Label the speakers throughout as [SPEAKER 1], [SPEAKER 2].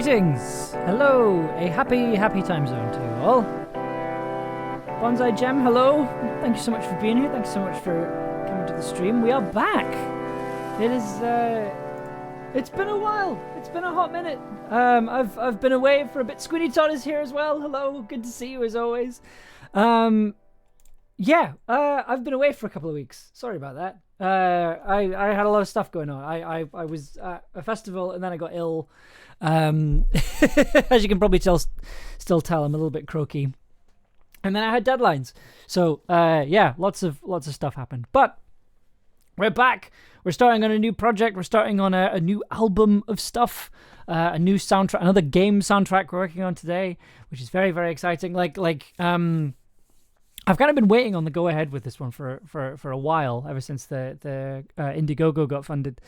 [SPEAKER 1] Greetings! Hello! A happy time zone to you all. Bonsai Gem, hello! Thank you so much for being here. Thank you so much for coming to the stream. We are back! It is, it's been a while. It's been a hot minute. I've been away for a bit. Squiddy Todd is here as well. Hello, good to see you as always. I've been away for a couple of weeks. Sorry about that. I had a lot of stuff going on. I was at a festival and then I got ill. As you can probably still tell, I'm a little bit croaky. And then I had deadlines. So lots of stuff happened. But we're back. We're starting on a new project. We're starting on a new album of stuff. A new soundtrack, another game soundtrack we're working on today, which is very, very exciting. I've kind of been waiting on the go ahead with this one for a while, ever since the Indiegogo got funded.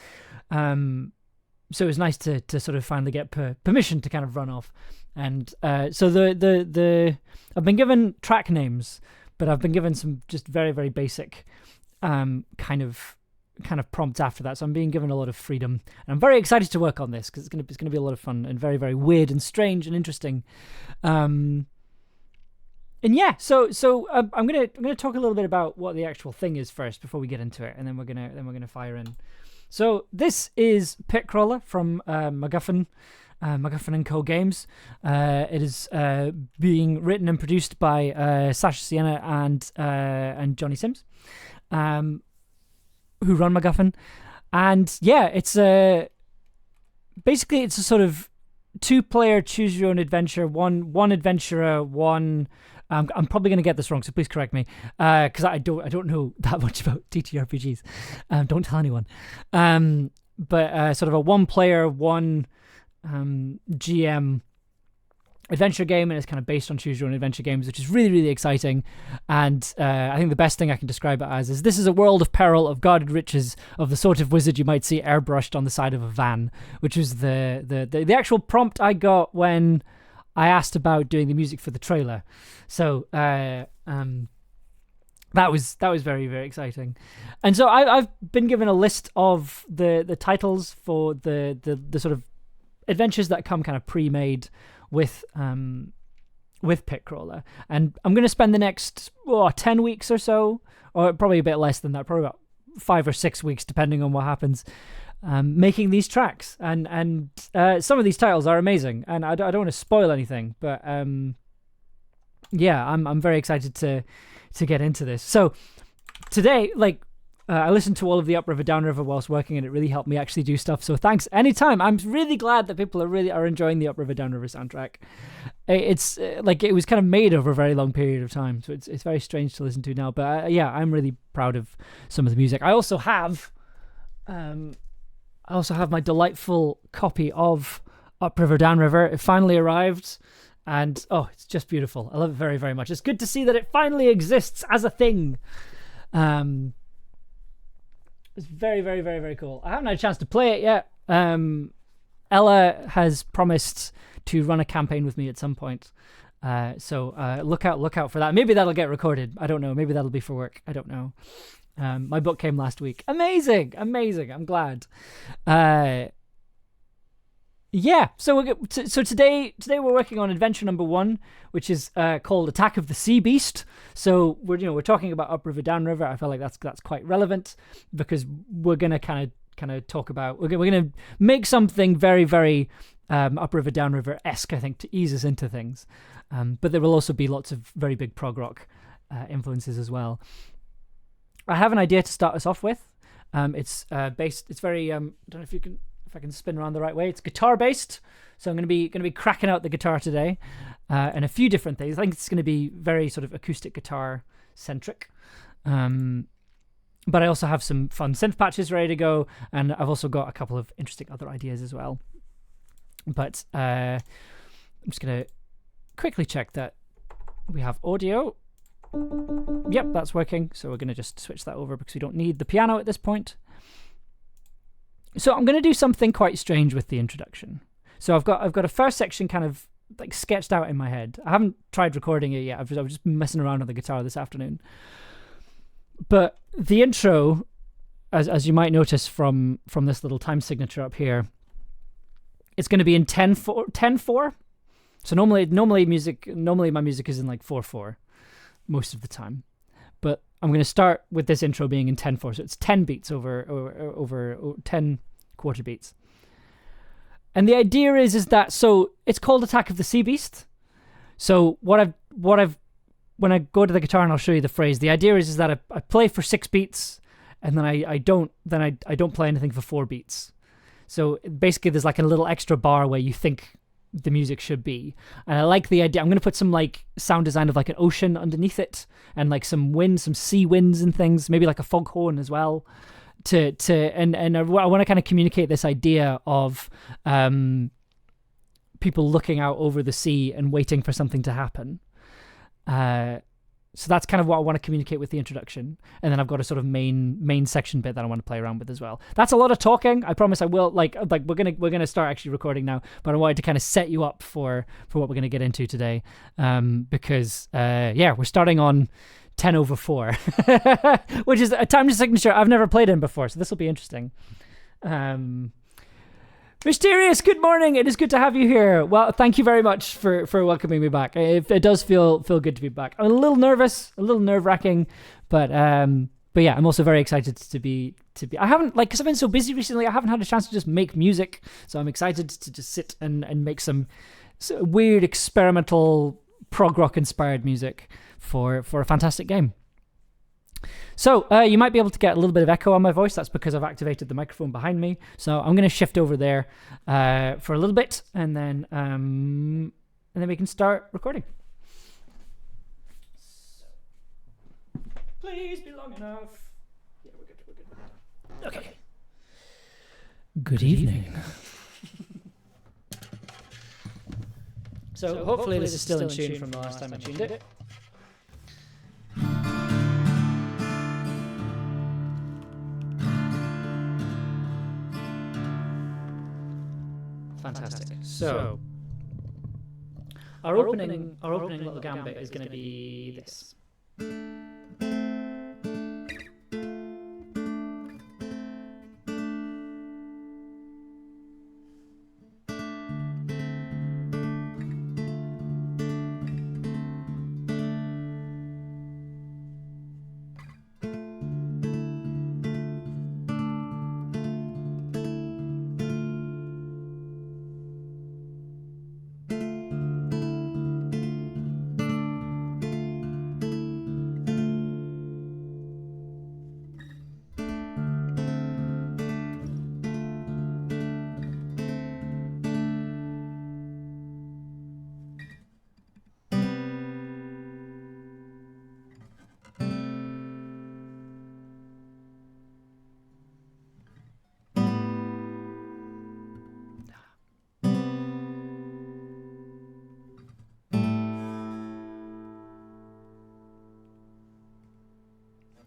[SPEAKER 1] So it was nice to sort of finally get permission to kind of run off. And so the I've been given track names, but I've been given some just very, very basic kind of prompts after that. So I'm being given a lot of freedom, and I'm very excited to work on this because it's gonna be a lot of fun and very, very weird and strange and interesting. And yeah, so I'm gonna talk a little bit about what the actual thing is first before we get into it, and then we're gonna fire in. So this is Pitcrawler from MacGuffin and Co Games. It is being written and produced by Sasha Sienna and Johnny Sims, who run MacGuffin. And yeah, it's basically it's a sort of 2-player choose your own adventure, one adventurer, one. I'm probably going to get this wrong, so please correct me, because I don't know that much about TTRPGs. Don't tell anyone. But sort of a 1-player, 1 GM adventure game, and it's kind of based on choose your own adventure games, which is really, really exciting. And I think the best thing I can describe it as is this is a world of peril, of guarded riches, of the sort of wizard you might see airbrushed on the side of a van, which was the actual prompt I got when I asked about doing the music for the trailer. So that was very, very exciting. And so I've been given a list of the titles for the sort of adventures that come kind of pre-made with Pitcrawler. And I'm going to spend the next 10 weeks or so, or probably a bit less than that, probably about 5 or 6 weeks, depending on what happens, making these tracks. And some of these titles are amazing, and I don't want to spoil anything, but I'm very excited to get into this. So today, I listened to all of the Upriver Downriver whilst working, and it really helped me actually do stuff. So thanks anytime. I'm really glad that people are enjoying the Upriver Downriver soundtrack. It's it was kind of made over a very long period of time, so it's very strange to listen to now. But I'm really proud of some of the music. I also have my delightful copy of Upriver Downriver. It finally arrived, and it's just beautiful. I love it very, very much. It's good to see that it finally exists as a thing. It's very, very, very, very cool. I haven't had a chance to play it yet. Ella has promised to run a campaign with me at some point. So look out for that. Maybe that'll get recorded. I don't know. Maybe that'll be for work. I don't know. My book came last week. Amazing. I'm glad. So today we're working on adventure number 1, which is called Attack of the Sea Beast. So we're talking about Upriver Downriver. I feel like that's quite relevant because we're gonna kind of talk about we're gonna make something very, very Upriver Downriver-esque, I think, to ease us into things. But there will also be lots of very big prog rock influences as well. I have an idea to start us off with. It's based. It's very. I don't know if I can spin around the right way. It's guitar based, so I'm going to be cracking out the guitar today, and a few different things. I think it's going to be very sort of acoustic guitar centric. But I also have some fun synth patches ready to go, and I've also got a couple of interesting other ideas as well. But I'm just going to quickly check that we have audio. Yep, that's working. So we're going to just switch that over because we don't need the piano at this point. So I'm going to do something quite strange with the introduction. So I've got a first section kind of like sketched out in my head. I haven't tried recording it yet. I've just been messing around on the guitar this afternoon. But the intro, as you might notice from this little time signature up here, It's going to be in 10/4. So normally my music is in like 4/4 most of the time. But I'm going to start with this intro being in 10/4. So it's 10 beats over 10 quarter beats. And the idea is that, so it's called Attack of the Sea Beast. So what I've when I go to the guitar and I'll show you the phrase, the idea is that I play for 6 beats and then I don't play anything for 4 beats. So basically there's like a little extra bar where you think the music should be. And I like the idea. I'm going to put some like sound design of like an ocean underneath it and like some wind, some sea winds and things, maybe like a foghorn as well. And I want to kind of communicate this idea of people looking out over the sea and waiting for something to happen. So that's kind of what I want to communicate with the introduction, and then I've got a sort of main section bit that I want to play around with as well. That's a lot of talking. I promise I will. Like we're gonna start actually recording now, but I wanted to kind of set you up for what we're gonna get into today, because we're starting on 10/4, which is a timed signature I've never played in before, so this will be interesting. Mysterious, good morning. It is good to have you here. Well, thank you very much for welcoming me back. It does feel good to be back. I'm a little nervous, a little nerve-wracking, but yeah, I'm also very excited to be. I haven't, like, because I've been so busy recently, I haven't had a chance to just make music, so I'm excited to just sit and make some weird experimental prog rock inspired music for a fantastic game. So you might be able to get a little bit of echo on my voice. That's because I've activated the microphone behind me. So I'm going to shift over there for a little bit, and then we can start recording. Please be long enough. Yeah, we're good. Okay. Good evening. So hopefully this is still in tune from the last time I tuned it. Fantastic. So our opening little gambit is going to be this.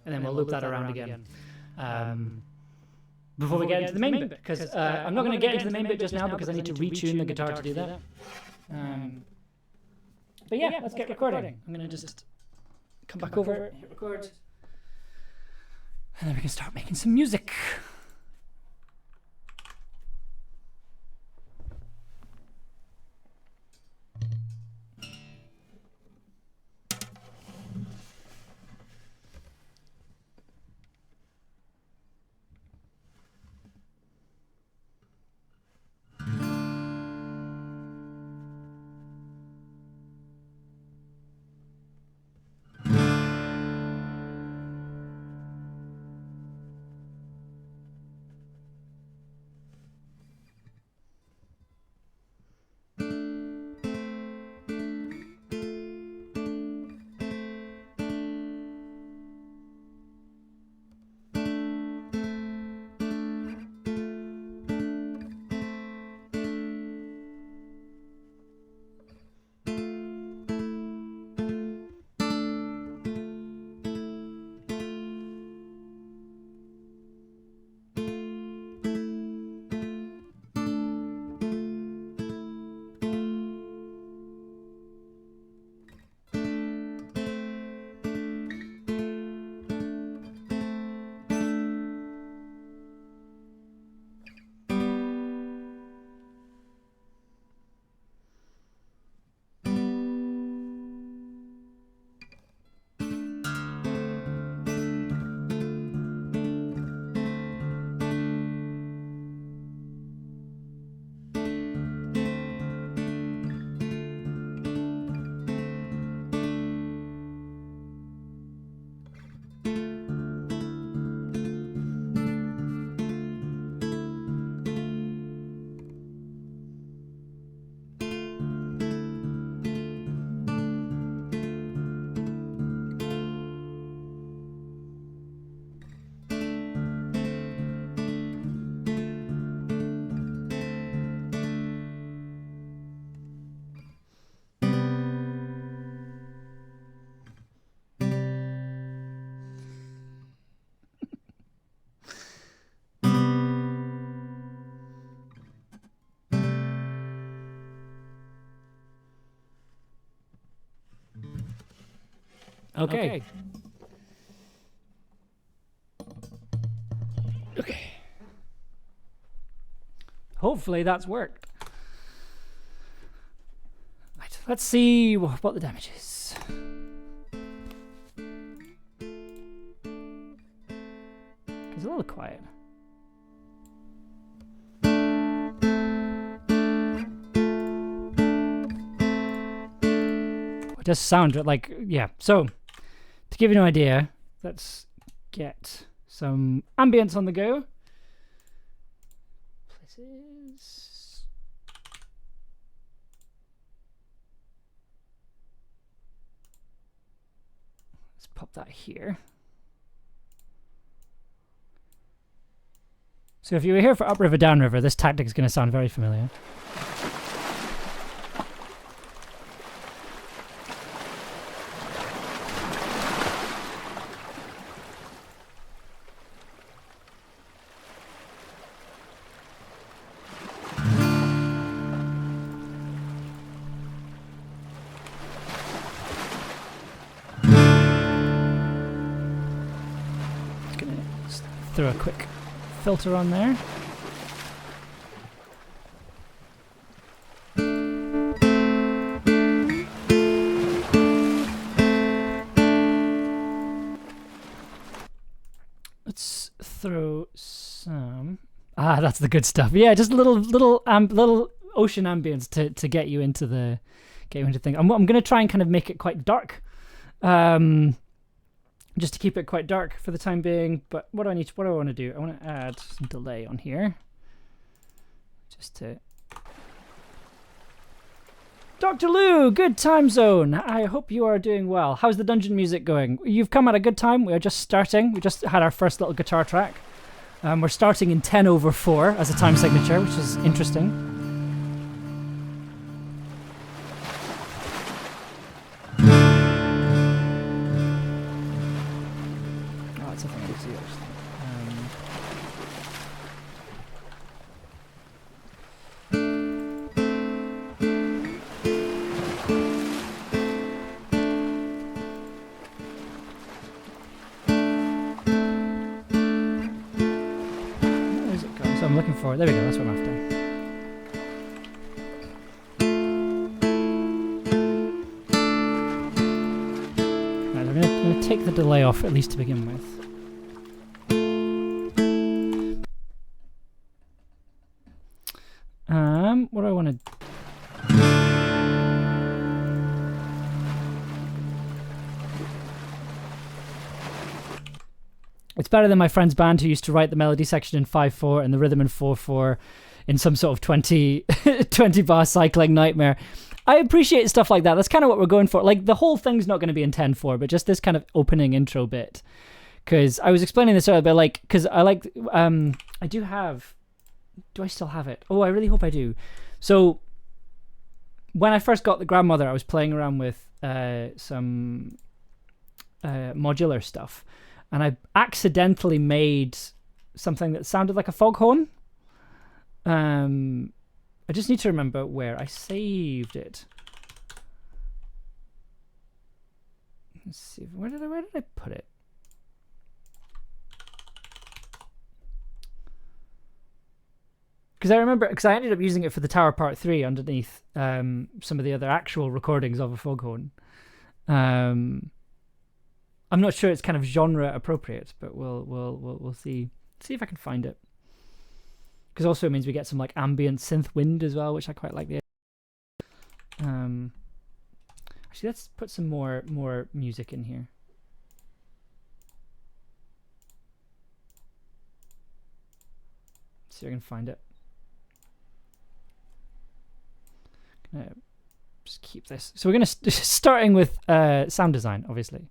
[SPEAKER 1] And then we'll loop that around again. Before we get into the main bit, because I'm not going to get into the main bit just now because I need to retune the guitar to do that. But yeah, let's get recording. I'm going to just come back over, hit record, and then we can start making some music. Okay. Okay. Hopefully that's worked. Right, let's see what the damage is. It's a little quiet. It does sound like, yeah. So, to give you an idea, let's get some ambience on the go. Places. Let's pop that here. So if you were here for upriver, downriver, this tactic is going to sound very familiar. Throw a quick filter on there. Let's throw some. That's the good stuff. Yeah, just little ocean ambience to get you into the thing. I'm going to try and kind of make it quite dark. Just to keep it quite dark for the time being. But what do I want to do? I want to add some delay on here. Just to... Dr. Lou, good time zone. I hope you are doing well. How's the dungeon music going? You've come at a good time. We are just starting. We just had our first little guitar track. We're starting in 10/4 as a time signature, which is interesting. I'm looking for. There we go. That's what I'm after. Right, I'm gonna take the delay off at least to begin with. What do I want to? It's better than my friend's band who used to write the melody section in 5/4 and the rhythm in 4/4 in some sort of 20 bar cycling nightmare. I appreciate stuff like that. That's kind of what we're going for. Like, the whole thing's not going to be in 10/4, but just this kind of opening intro bit. Because I was explaining this earlier, but like, because I like, I do have, do I still have it? Oh, I really hope I do. So when I first got the grandmother, I was playing around with some modular stuff. And I accidentally made something that sounded like a foghorn. I just need to remember where I saved it. Let's see, where did I put it? Because I remember, because I ended up using it for the Tower Part 3 underneath some of the other actual recordings of a foghorn. I'm not sure it's kind of genre appropriate, but we'll see if I can find it. Because also it means we get some like ambient synth wind as well, which I quite like. Actually, let's put some more music in here. See if I can find it. Gonna just keep this. So we're gonna starting with sound design, obviously.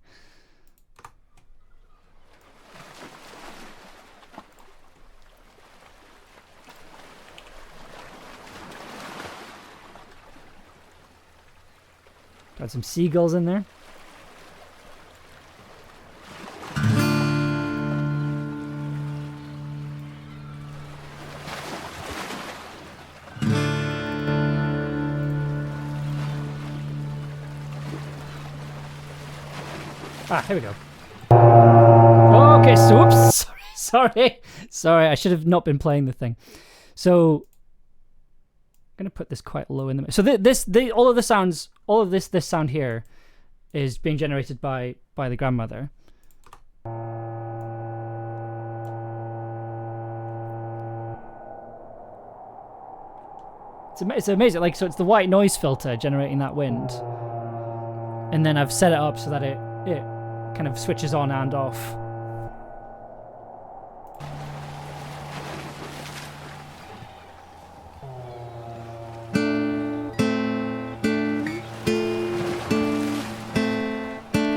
[SPEAKER 1] Got some seagulls in there. Here we go. Okay, so oops, sorry. I should have not been playing the thing. So I'm gonna put this quite low in the. So all of this sound here is being generated by the grandmother. It's amazing. Like, so it's the white noise filter generating that wind, and then I've set it up so that it kind of switches on and off.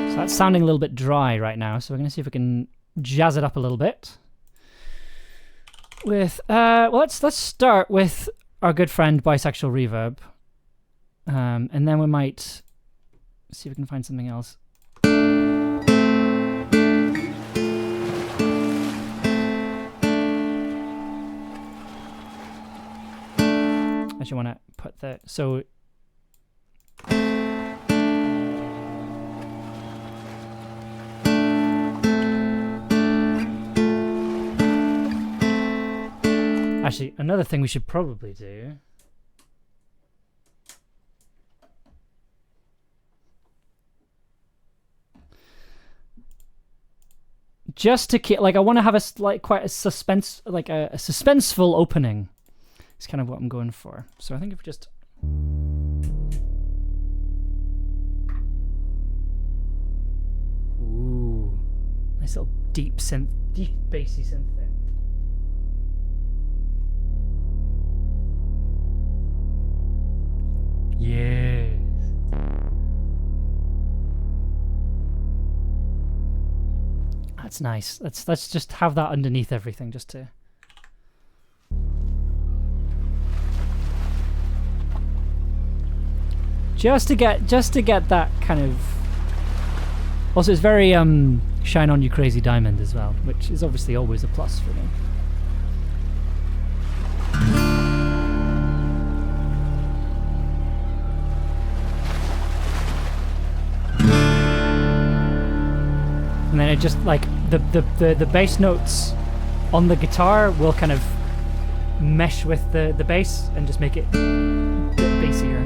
[SPEAKER 1] So that's sounding a little bit dry right now. So we're going to see if we can jazz it up a little bit. With let's start with our good friend Bisexual Reverb, and then we might see if we can find something else. I actually want to put that so. Actually, another thing we should probably do. Just to keep, like, I want to have quite a suspense, like a suspenseful opening. It's kind of what I'm going for. So I think if we just. Ooh, nice little deep bassy synth there. Yes. That's nice. Let's just have that underneath everything, just to. Just to get that kind of. Also, it's very shine on you crazy diamond as well, which is obviously always a plus for me. And then it just, like, the bass notes on the guitar will kind of mesh with the bass and just make it a bit bassier.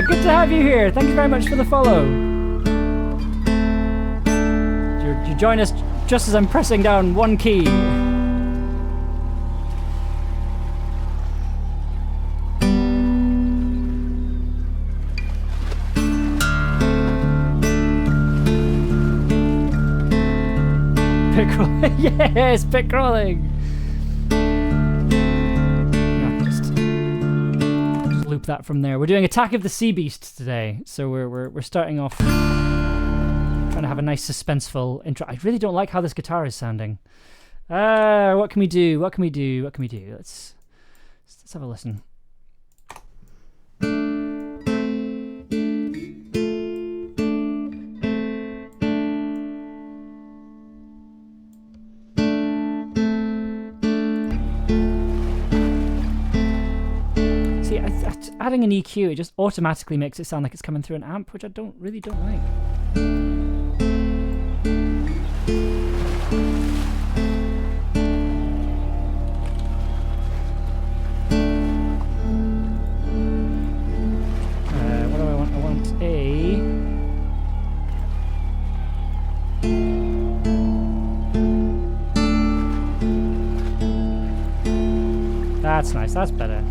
[SPEAKER 1] Good to have you here. Thank you very much for the follow. You join us just as I'm pressing down one key. Yes, Pitcrawling. Loop that from there. We're doing Attack of the Sea Beast today, so we're starting off trying to have a nice suspenseful intro. I really don't like how this guitar is sounding. What can we do? Let's have a listen. Adding an EQ, it just automatically makes it sound like it's coming through an amp, which I really don't like. What do I want? I want a. That's nice. That's better.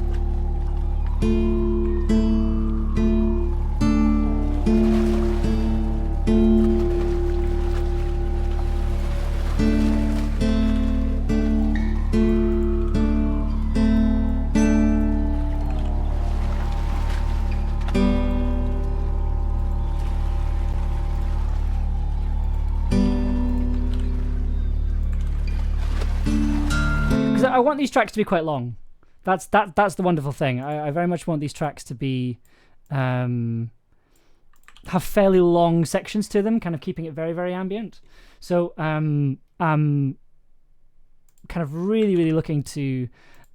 [SPEAKER 1] I want these tracks to be quite long. That's the wonderful thing. I very much want these tracks to be have fairly long sections to them, kind of keeping it very, very ambient. So I'm kind of really, really looking to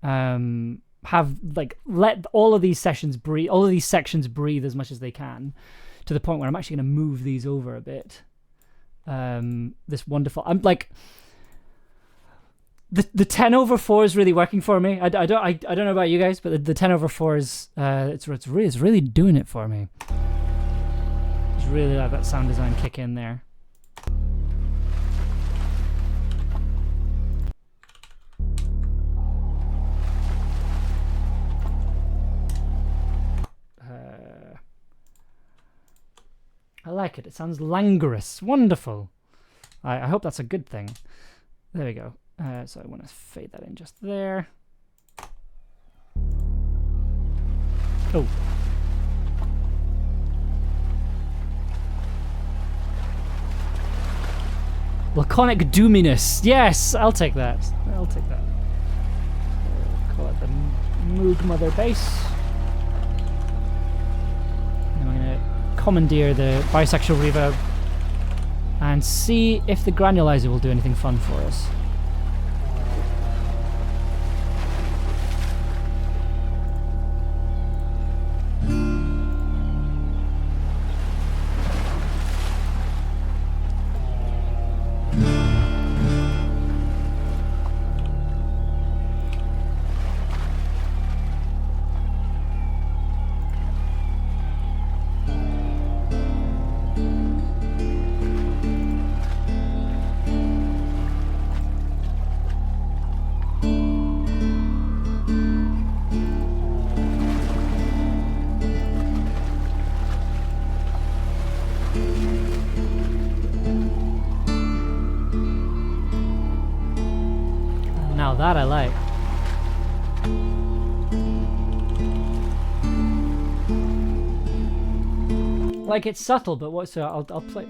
[SPEAKER 1] have like let all of these sections breathe as much as they can, to the point where I'm actually going to move these over a bit. This wonderful. I'm like. The 10/4 is really working for me. I don't know about you guys, but the 10/4 is it's really doing it for me. Just really let that sound design kick in there. I like it. It sounds languorous. Wonderful. I hope that's a good thing. There we go. So I want to fade that in just there. Oh. Laconic doominess. Yes, I'll take that. I'll take that. Call it the Moog Mother bass. And I'm going to commandeer the bisexual reverb and see if the granulizer will do anything fun for us. That I like. Like, it's subtle, but what's I'll play.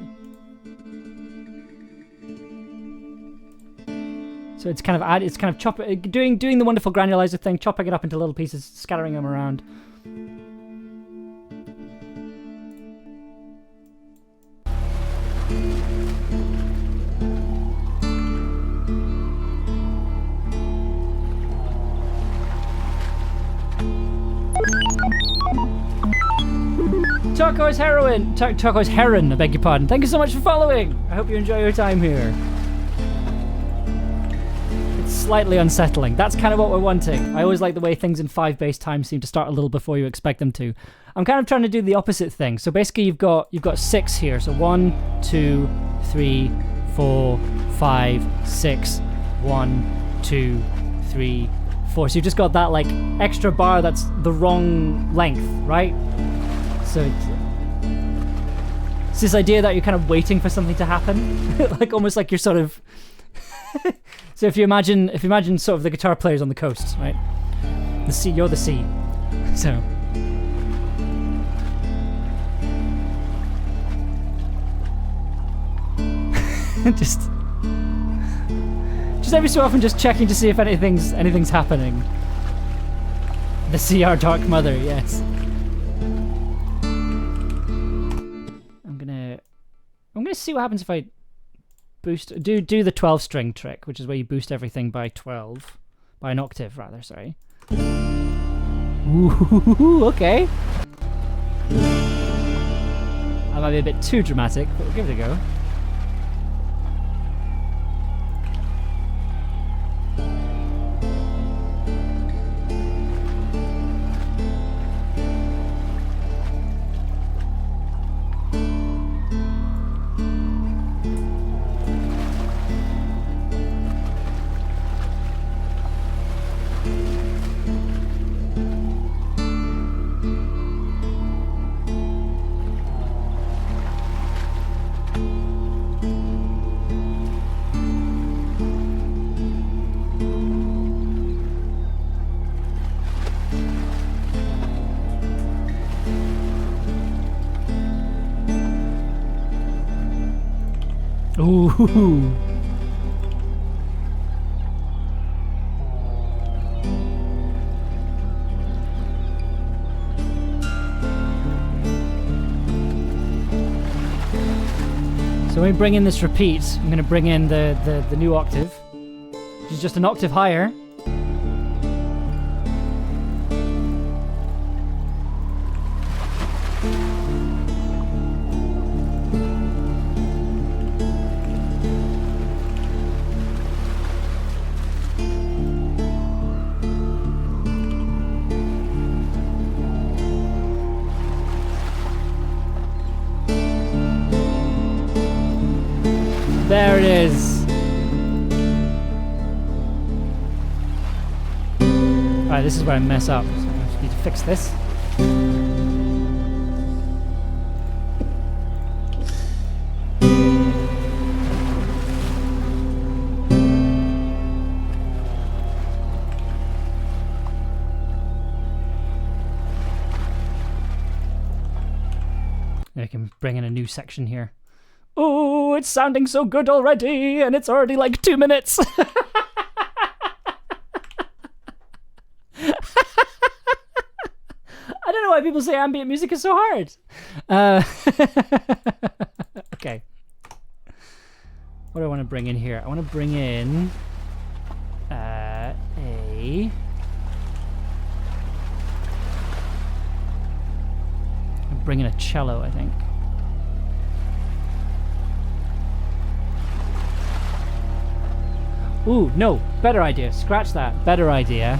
[SPEAKER 1] So it's kind of doing the wonderful granulizer thing, chopping it up into little pieces, scattering them around. Turquoise Heron, I beg your pardon. Thank you so much for following. I hope you enjoy your time here. It's slightly unsettling. That's kind of what we're wanting. I always like the way things in 5-bass time seem to start a little before you expect them to. I'm kind of trying to do the opposite thing. So basically you've got 6 here. So 1, 2, 3, 4, 5, 6. 1, 2, 3, 4. So you've just got that like extra bar that's the wrong length, right? So it's this idea that you're kind of waiting for something to happen, like almost like you're sort of. So if you imagine sort of the guitar players on the coast, right? The sea, you're the sea. So. just every so often, just checking to see if anything's happening. The sea, our dark mother, yes. I'm gonna see what happens if I boost do the 12-string trick, which is where you boost everything by 12, by an octave rather. Sorry. Ooh, okay. That might be a bit too dramatic, but we'll give it a go. Ooh. So when we bring in this repeat, I'm going to bring in the new octave, which is just an octave higher. There it is. Alright, this is where I mess up. So I just need to fix this. I can bring in a new section here. Oh, it's sounding so good already, and it's already like 2 minutes. I don't know why people say ambient music is so hard. Okay. What do I want to bring in here? I want to bring in I'm bringing a cello, I think. Ooh, no, better idea. Scratch that. Better idea.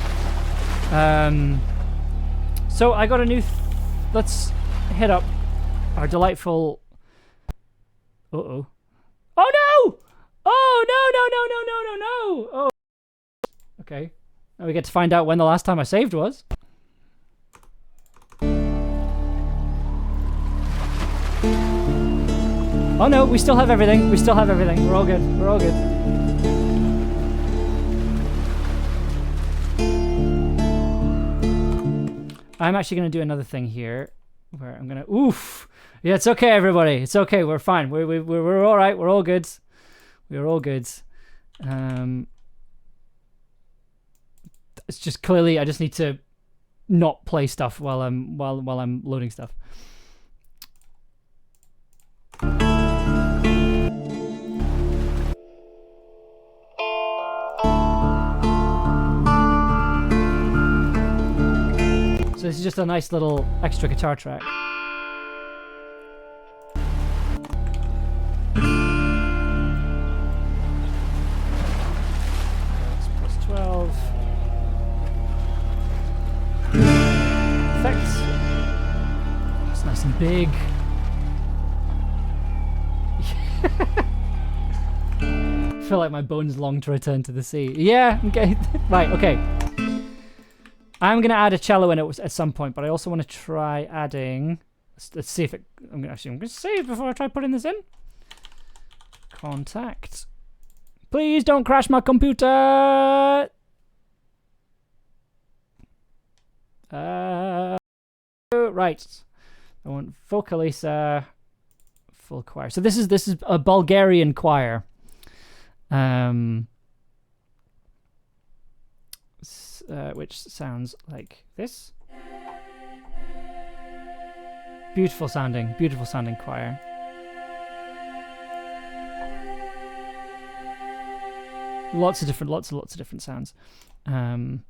[SPEAKER 1] So I got a new... let's hit up our delightful... Uh-oh. Oh, no! Oh, no. Oh. Okay. Now we get to find out when the last time I saved was. Oh, no, we still have everything. We're all good. I'm actually going to do another thing here where I'm going to... Oof! Yeah, it's okay, everybody. It's okay. We're fine. We're all right. We're all good. We're all good. It's just clearly I just need to not play stuff while I'm loading stuff. So this is just a nice little extra guitar track. That's +12. Effects. It's nice and big. I feel like my bones long to return to the sea. Yeah, okay. Right, okay. I'm going to add a cello in it at some point, but I also want to try adding... Let's see if it... I'm going to save before I try putting this in. Contact. Please don't crash my computer! Right. I want vocalisa, full choir. So this is a Bulgarian choir. Which sounds like this. Beautiful sounding choir. Lots of different sounds. Let's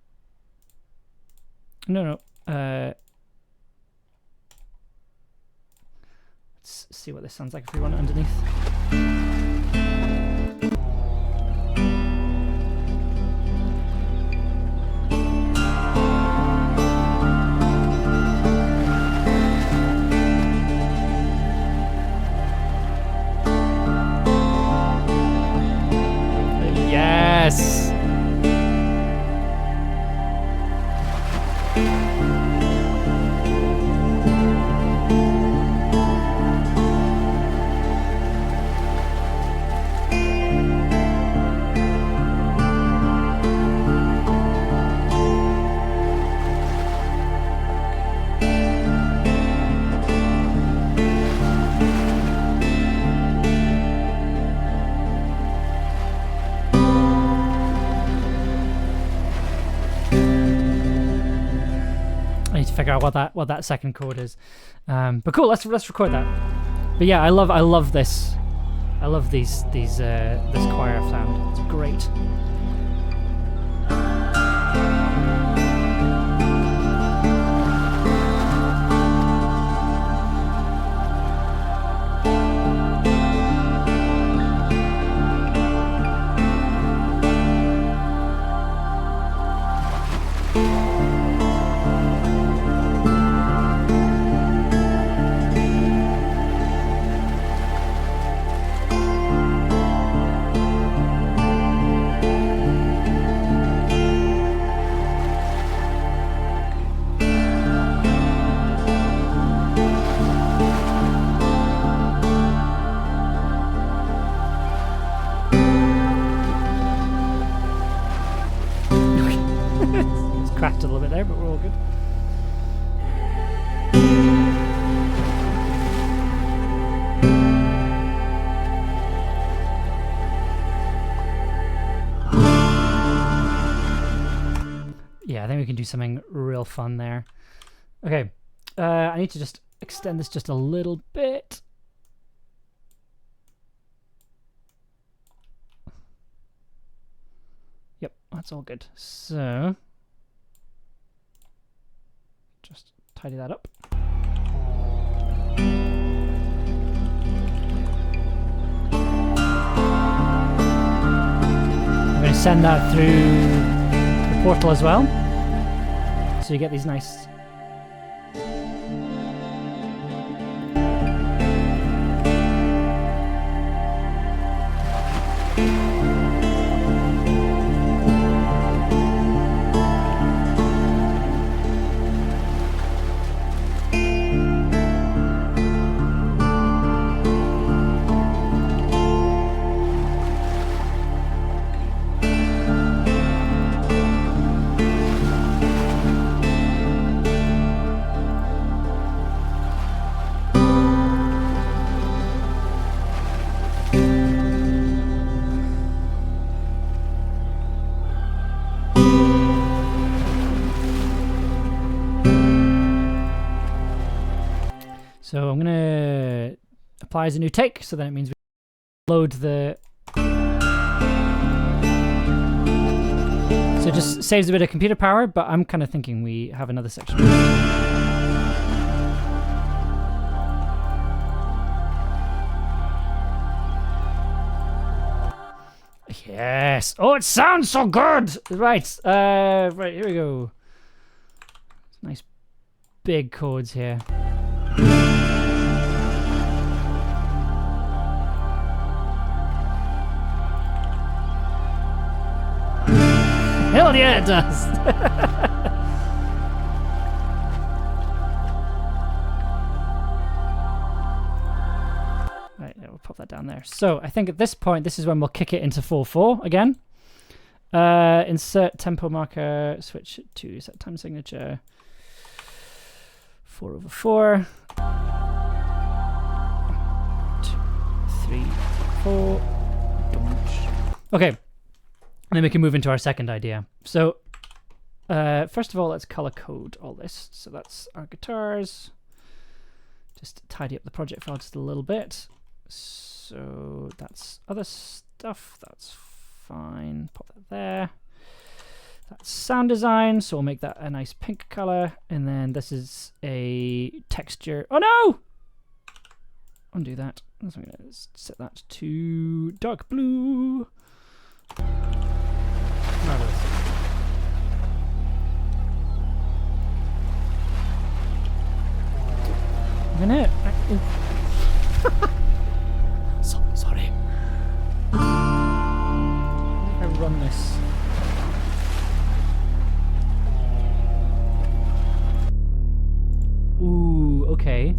[SPEAKER 1] see what this sounds like if we run it underneath. Yes. Figure out what that second chord is, but cool. Let's record that. But yeah, I love this. I love this choir sound. It's great. Cracked a little bit there, but we're all good. Yeah, I think we can do something real fun there. Okay, I need to just extend this just a little bit. Yep, that's all good. So just tidy that up. I'm going to send that through the portal as well, so you get these nice. So I'm going to apply as a new take, so then it means we load the... So it just saves a bit of computer power, but I'm kind of thinking we have another section. Yes! Oh, it sounds so good! Right, right, here we go. Nice big chords here. Hell yeah, it does! Right, yeah, we'll pop that down there. So I think at this point, this is when we'll kick it into 4/4 again. Insert tempo marker, switch it to set time signature. 4/4. 2, 3, 4. Okay. And then we can move into our second idea. So, first of all, let's color code all this. So that's our guitars. Just tidy up the project file just a little bit. So that's other stuff. That's fine. Pop that there. That's sound design. So we'll make that a nice pink color. And then this is a texture. Oh no! Undo that. So I'm going to set that to dark blue. Marvelous. I'm gonna. Sorry. I run this. Ooh, okay.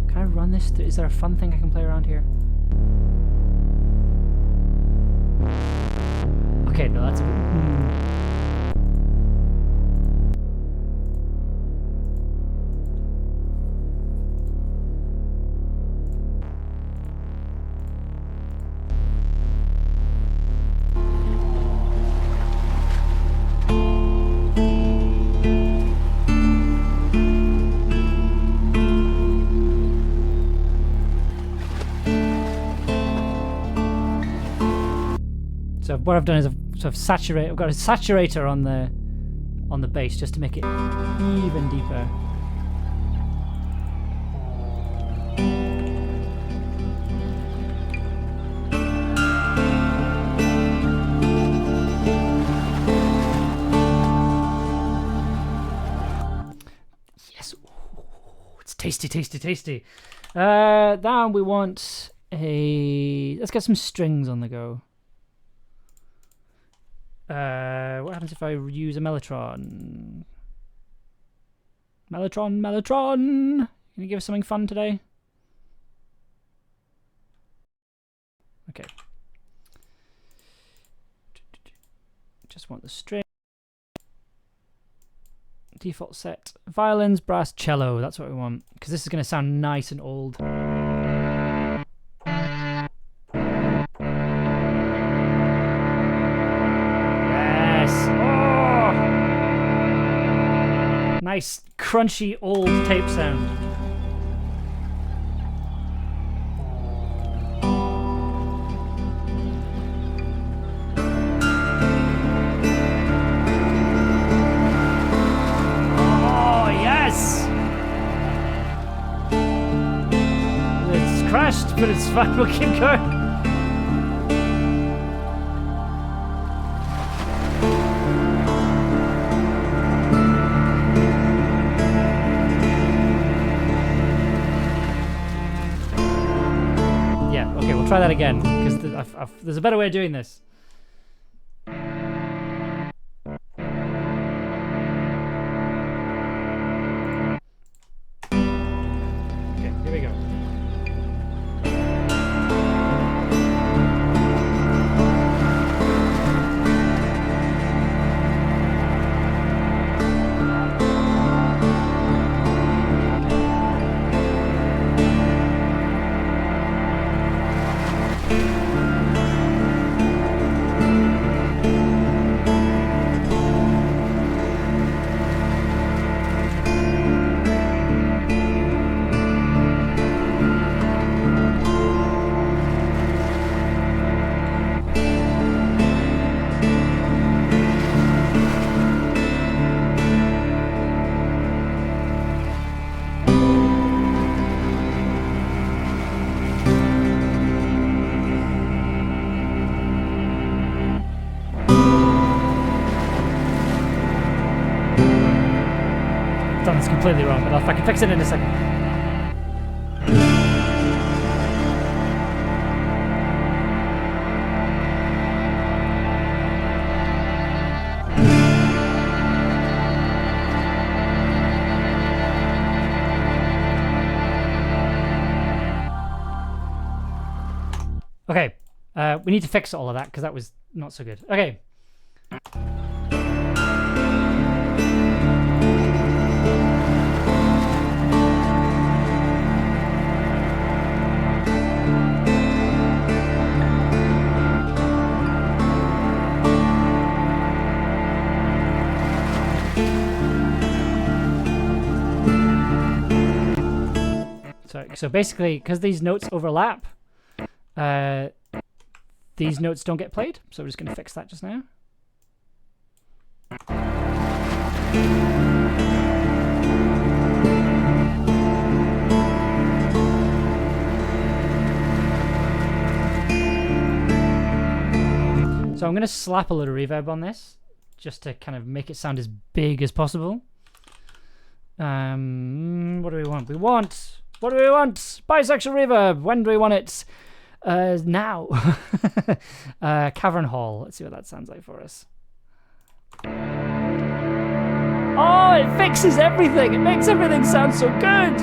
[SPEAKER 1] Can I run this? Is there a fun thing I can play around here? Okay, no, that's a bit... what I've done is I've sort of saturate. I've got a saturator on the bass just to make it even deeper. Yes, ooh, it's tasty, tasty, tasty. Now we want let's get some strings on the go. What happens if I use a mellotron? Mellotron! Can you give us something fun today? Okay. Just want the string. Default set. Violins, brass, cello. That's what we want. Because this is going to sound nice and old. Nice, crunchy, old tape sound. Oh, yes! It's crashed, but it's fine. We'll keep going. Try that again, because there's a better way of doing this. Okay, here we go. Done this completely wrong, but I can fix it in a second. Okay, we need to fix all of that because that was not so good. Okay. So basically, because these notes overlap, these notes don't get played. So we're just going to fix that just now. So I'm going to slap a little reverb on this, just to kind of make it sound as big as possible. What do we want? What do we want? Bisexual reverb. When do we want it? Now. Cavern Hall. Let's see what that sounds like for us. Oh, it fixes everything. It makes everything sound so good.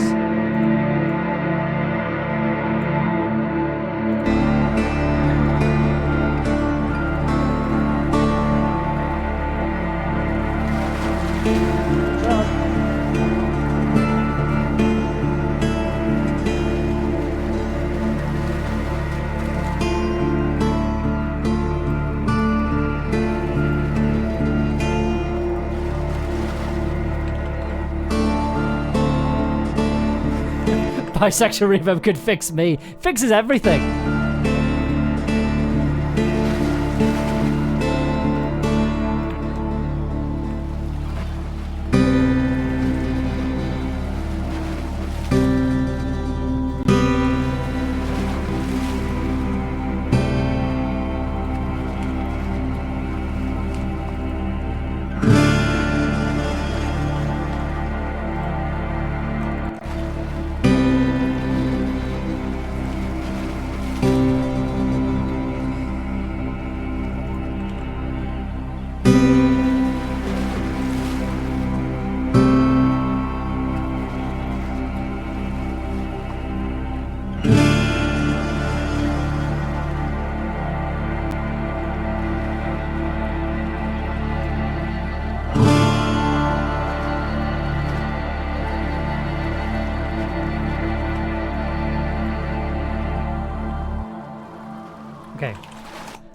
[SPEAKER 1] Bisexual reverb could fix me. Fixes everything.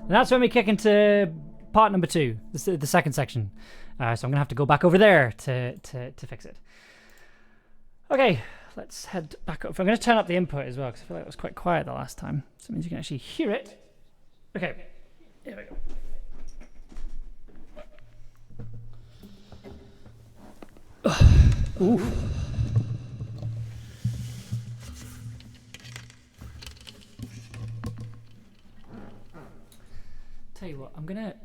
[SPEAKER 1] And that's when we kick into part number 2, the second section. So I'm going to have to go back over there to fix it. Okay, let's head back up. I'm going to turn up the input as well, because I feel like it was quite quiet the last time. So it means you can actually hear it. Okay, here we go. Ooh. Tell you what, I'm gonna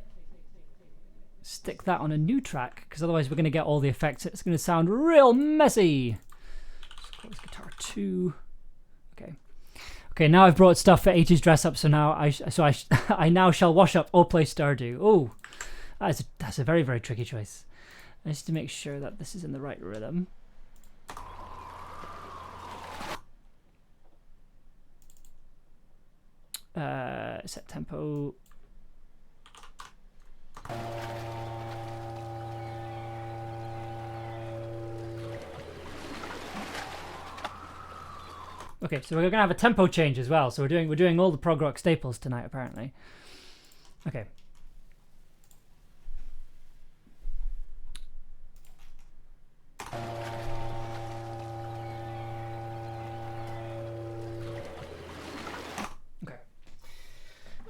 [SPEAKER 1] stick that on a new track, because otherwise we're gonna get all the effects. It's gonna sound real messy. Let's close guitar 2. Okay, now I've brought stuff for 80s dress up, so now I now shall wash up or play Stardew. Oh, that's a very, very tricky choice. I just to make sure that this is in the right rhythm. Set tempo. Okay, so we're gonna have a tempo change as well. So we're doing all the prog rock staples tonight, apparently. Okay.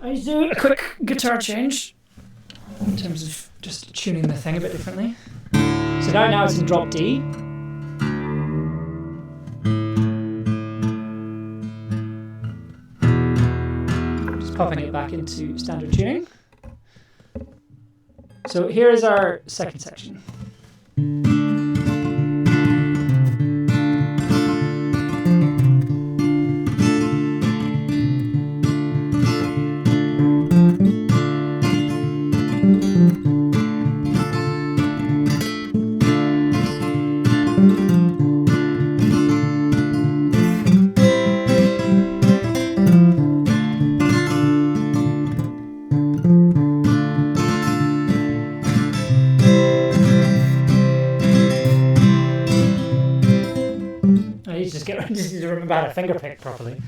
[SPEAKER 1] I need to do a quick guitar change in terms of just tuning the thing a bit differently. So now it's in drop D. Just popping it back into standard tuning. So here is our second section. Just need to remember how to finger pick properly.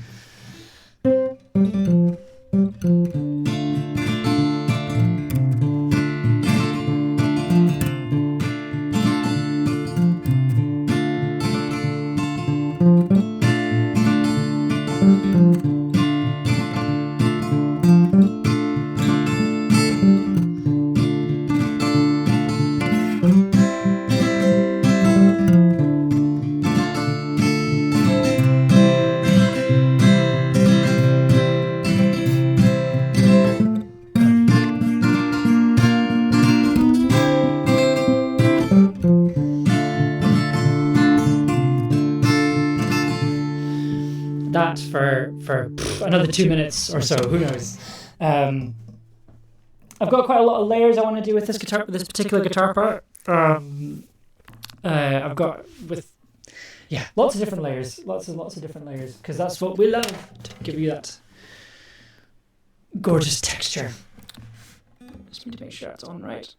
[SPEAKER 1] That for another 2 minutes or so, who knows. I've got quite a lot of layers I want to do with this particular guitar part. I've got lots of different layers, lots of different layers, because that's what we love, to give you that gorgeous texture. Just need to make sure it's on right.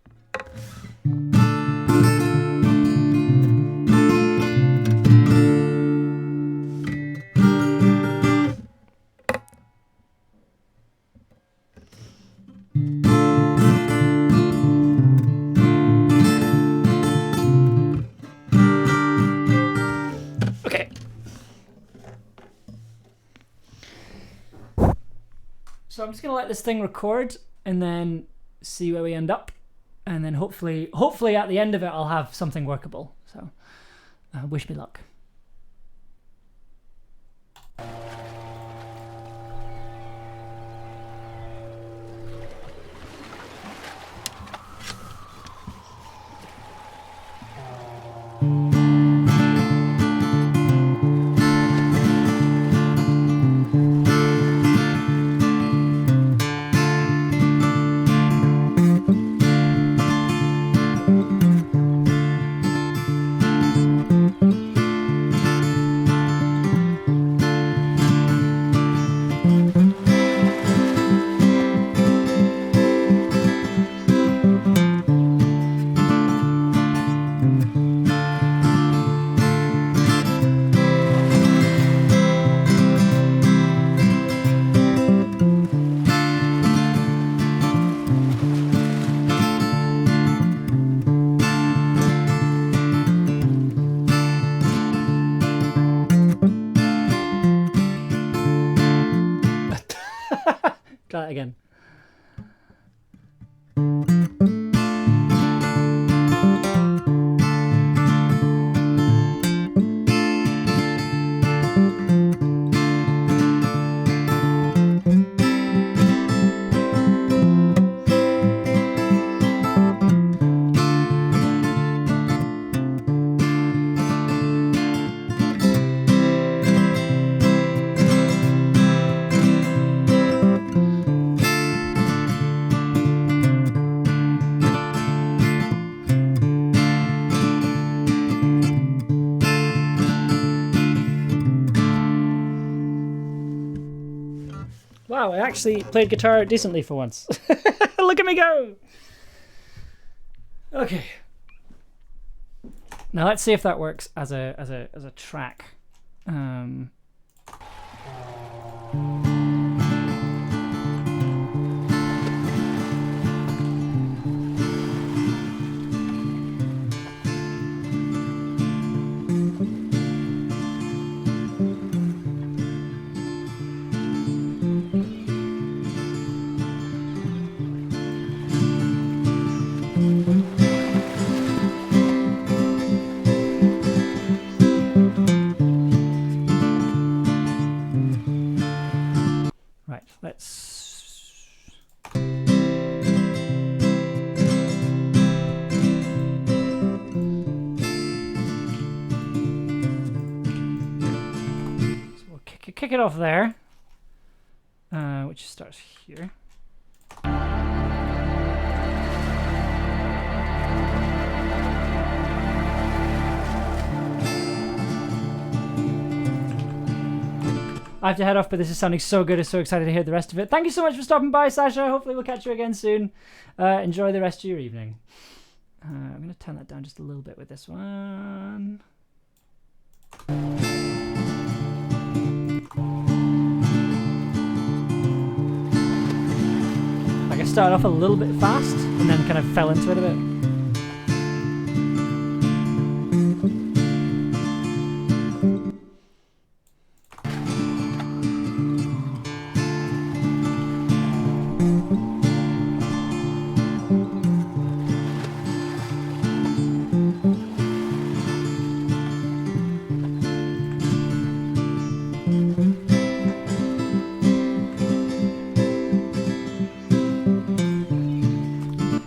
[SPEAKER 1] So I'm just gonna let this thing record and then see where we end up, and then hopefully at the end of it I'll have something workable. So wish me luck. Wow, I actually played guitar decently for once. Look at me go! Okay. Now let's see if that works as a track. Right, let's... So we'll kick it off there, which starts here. I have to head off, but this is sounding so good. I'm so excited to hear the rest of it. Thank you so much for stopping by, Sasha. Hopefully we'll catch you again soon. Enjoy the rest of your evening. I'm going to turn that down just a little bit with this one. Like I started off a little bit fast and then kind of fell into it a bit.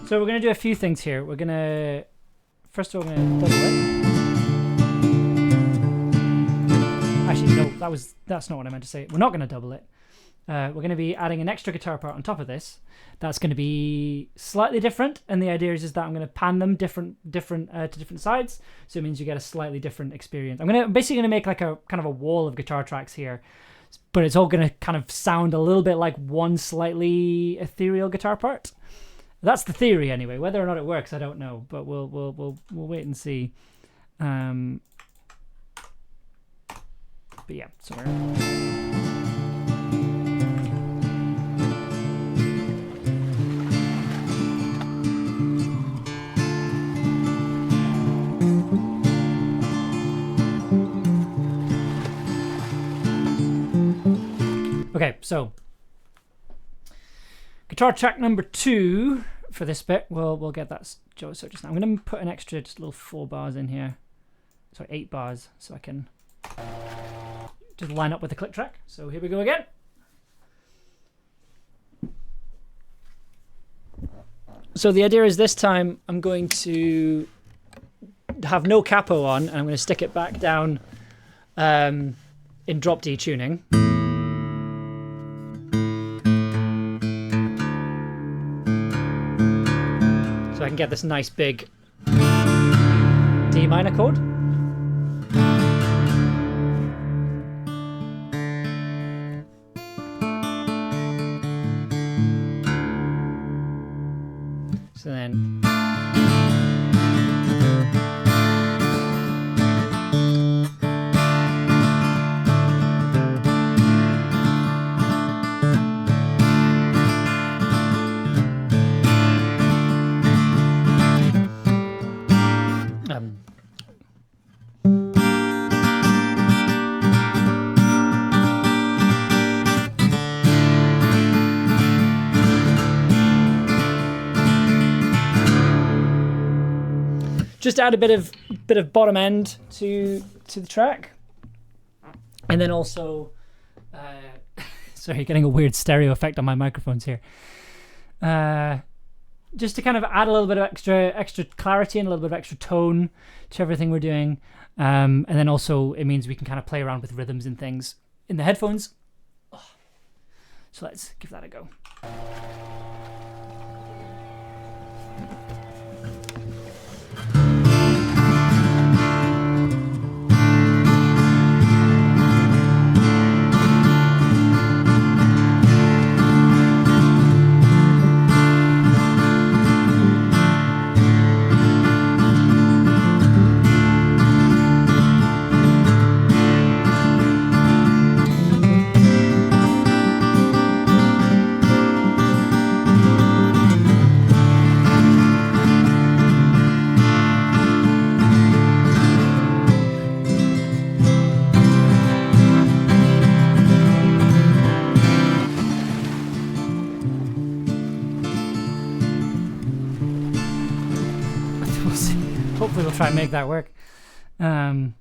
[SPEAKER 1] So we're going to do a few things here. We're going to, first of all, we're going to double it. Actually, no, that's not what I meant to say. We're not going to double it. We're going to be adding an extra guitar part on top of this. That's going to be slightly different, and the idea is that I'm going to pan them different to different sides. So it means you get a slightly different experience. I'm basically going to make like a kind of a wall of guitar tracks here, but it's all going to kind of sound a little bit like one slightly ethereal guitar part. That's the theory, anyway. Whether or not it works, I don't know, but we'll wait and see. But yeah, so okay, so guitar track number 2 for this bit. We'll get that so just now. I'm going to put an extra just little 4 bars in here. Sorry, 8 bars, so I can just line up with the click track. So here we go again. So the idea is this time I'm going to have no capo on, and I'm going to stick it back down in drop D tuning. So I can get this nice big D minor chord. So then just add a bit of bottom end to the track, and then also sorry, getting a weird stereo effect on my microphones here. Just to kind of add a little bit of extra clarity and a little bit of extra tone to everything we're doing, and then also it means we can kind of play around with rhythms and things in the headphones. So let's give that a go. We'll see. Hopefully we'll try and make that work. So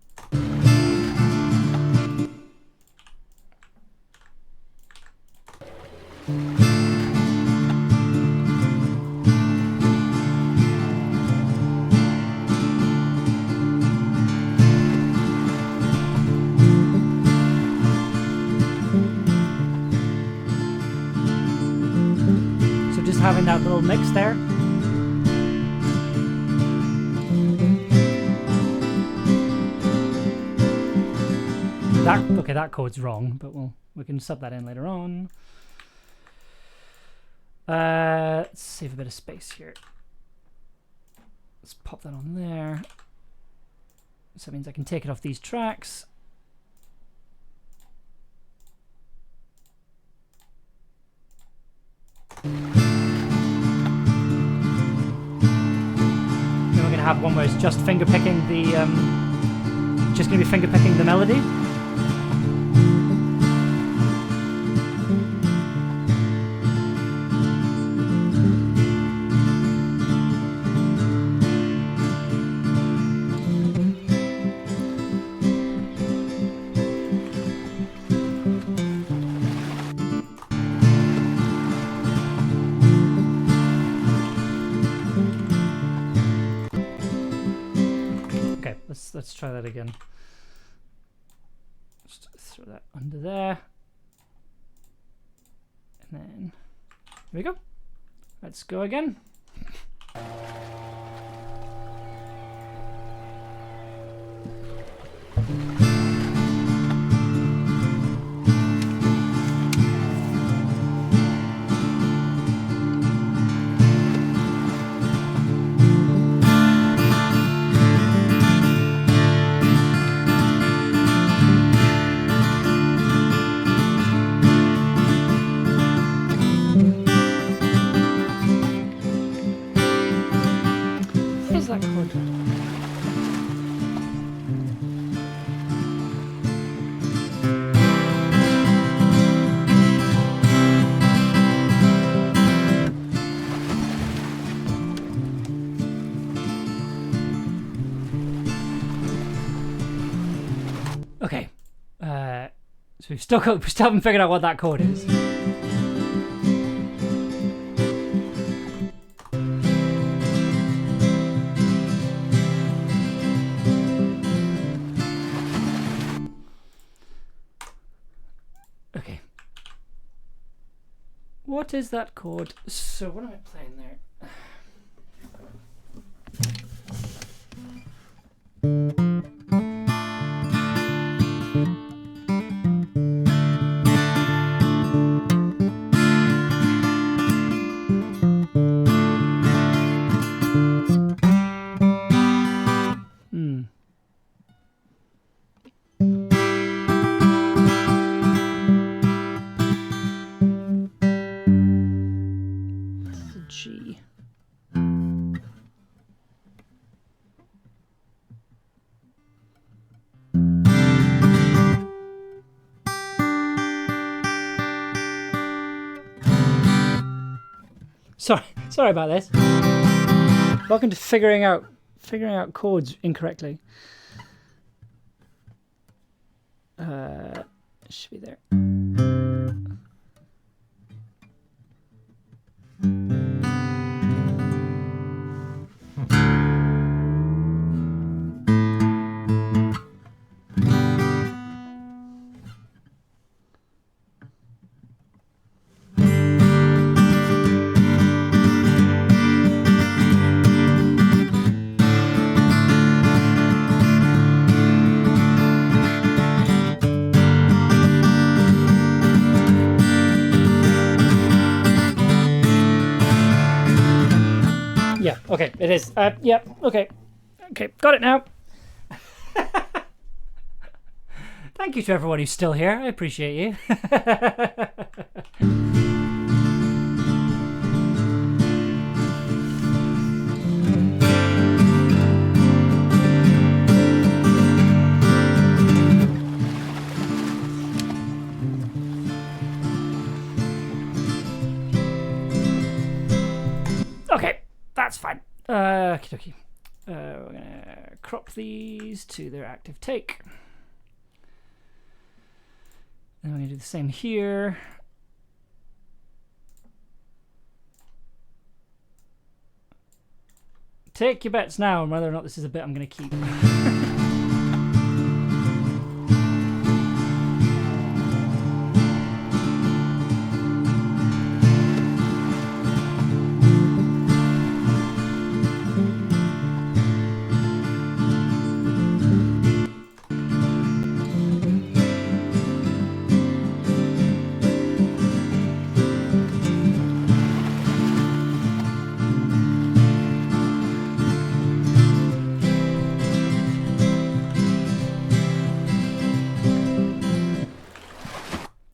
[SPEAKER 1] just having that little mix there. Okay, that code's wrong, but we can sub that in later on. Let's save a bit of space here. Let's pop that on there. So that means I can take it off these tracks. Then we're gonna have one where it's just finger picking the just gonna be finger picking the melody. Let's try that again. Just throw that under there. And then here we go. Let's go again. Okay, so we still haven't figured out what that chord is. Okay, what is that chord? So what am I playing there? Sorry about this. Welcome to figuring out chords incorrectly. Should be there. Okay, it is. Yeah, okay. Okay, got it now. Thank you to everyone who's still here. I appreciate you. Okay, that's fine. Okie dokie. We're going to crop these to their active take. And we're going to do the same here. Take your bets now on whether or not this is a bit I'm going to keep.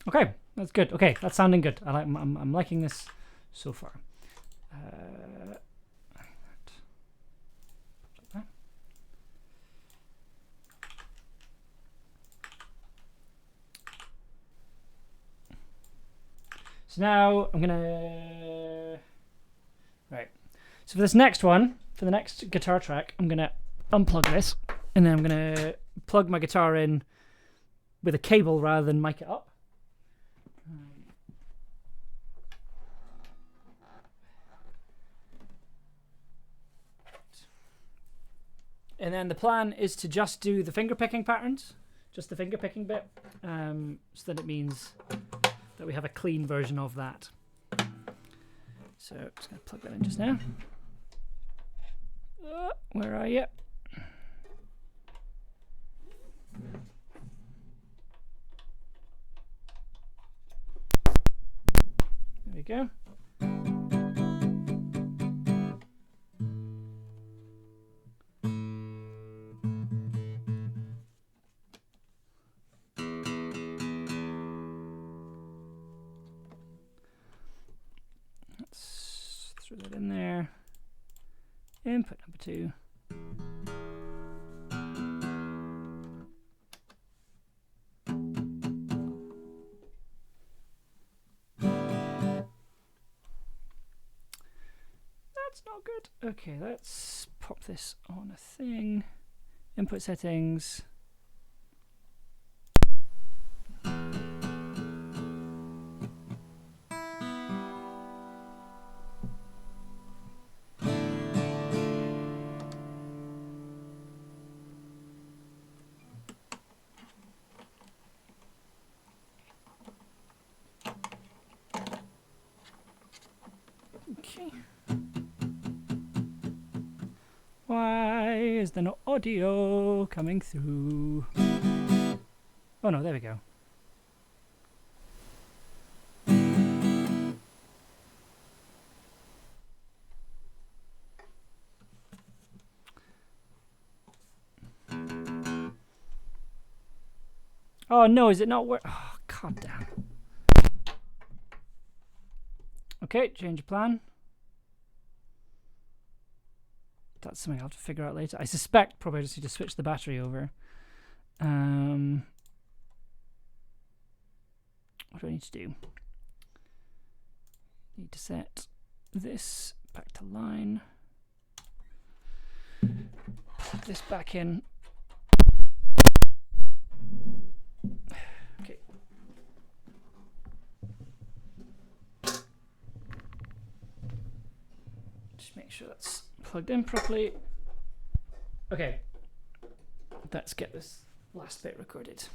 [SPEAKER 1] Okay, that's good. Okay, that's sounding good. I'm liking this so far. So now I'm gonna right. So for this next one, for the next guitar track, I'm gonna unplug this, and then I'm gonna plug my guitar in with a cable rather than mic it up. And then the plan is to just do the finger picking patterns, just the finger picking bit, so that it means that we have a clean version of that. So I'm just going to plug that in just now. Where are you? There we go. Throw that in there. Input number 2. That's not good. Okay, let's pop this on a thing. Input settings. Okay. Why is there no audio coming through? Oh no, there we go. Oh no, is it not work? Oh, god damn. Okay, change of plan. That's something I'll have to figure out later. I suspect probably I just need to switch the battery over. What do I need to do? Need to set this back to line. Plug this back in. Okay. Just make sure that's plugged in properly. Okay. Let's get this last bit recorded.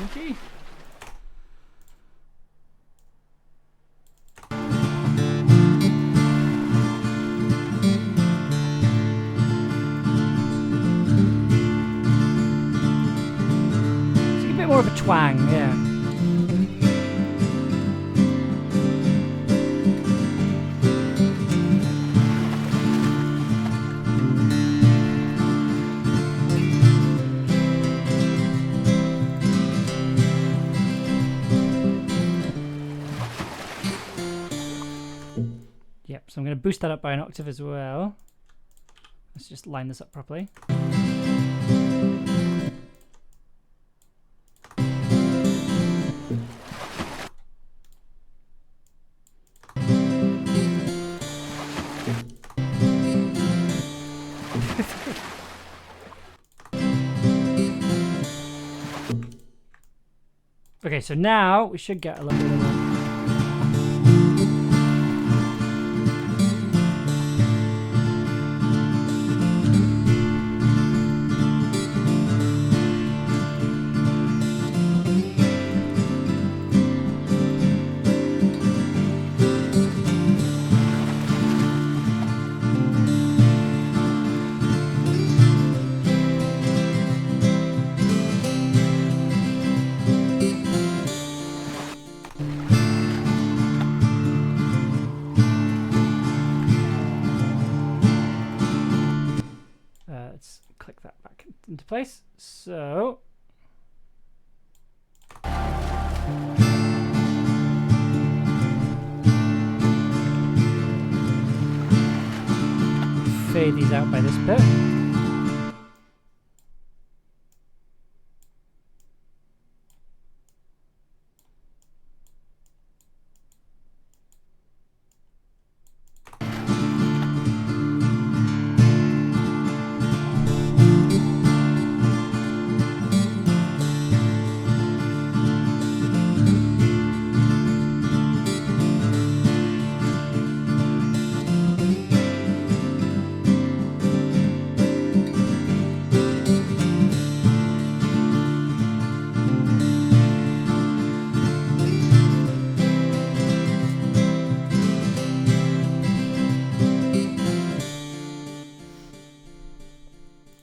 [SPEAKER 1] Okay. It's a bit more of a twang, yeah. Yep, so I'm going to boost that up by an octave as well. Let's just line this up properly. Okay, so now we should get a little bit of a... Let's click that back into place. So fade these out by this bit.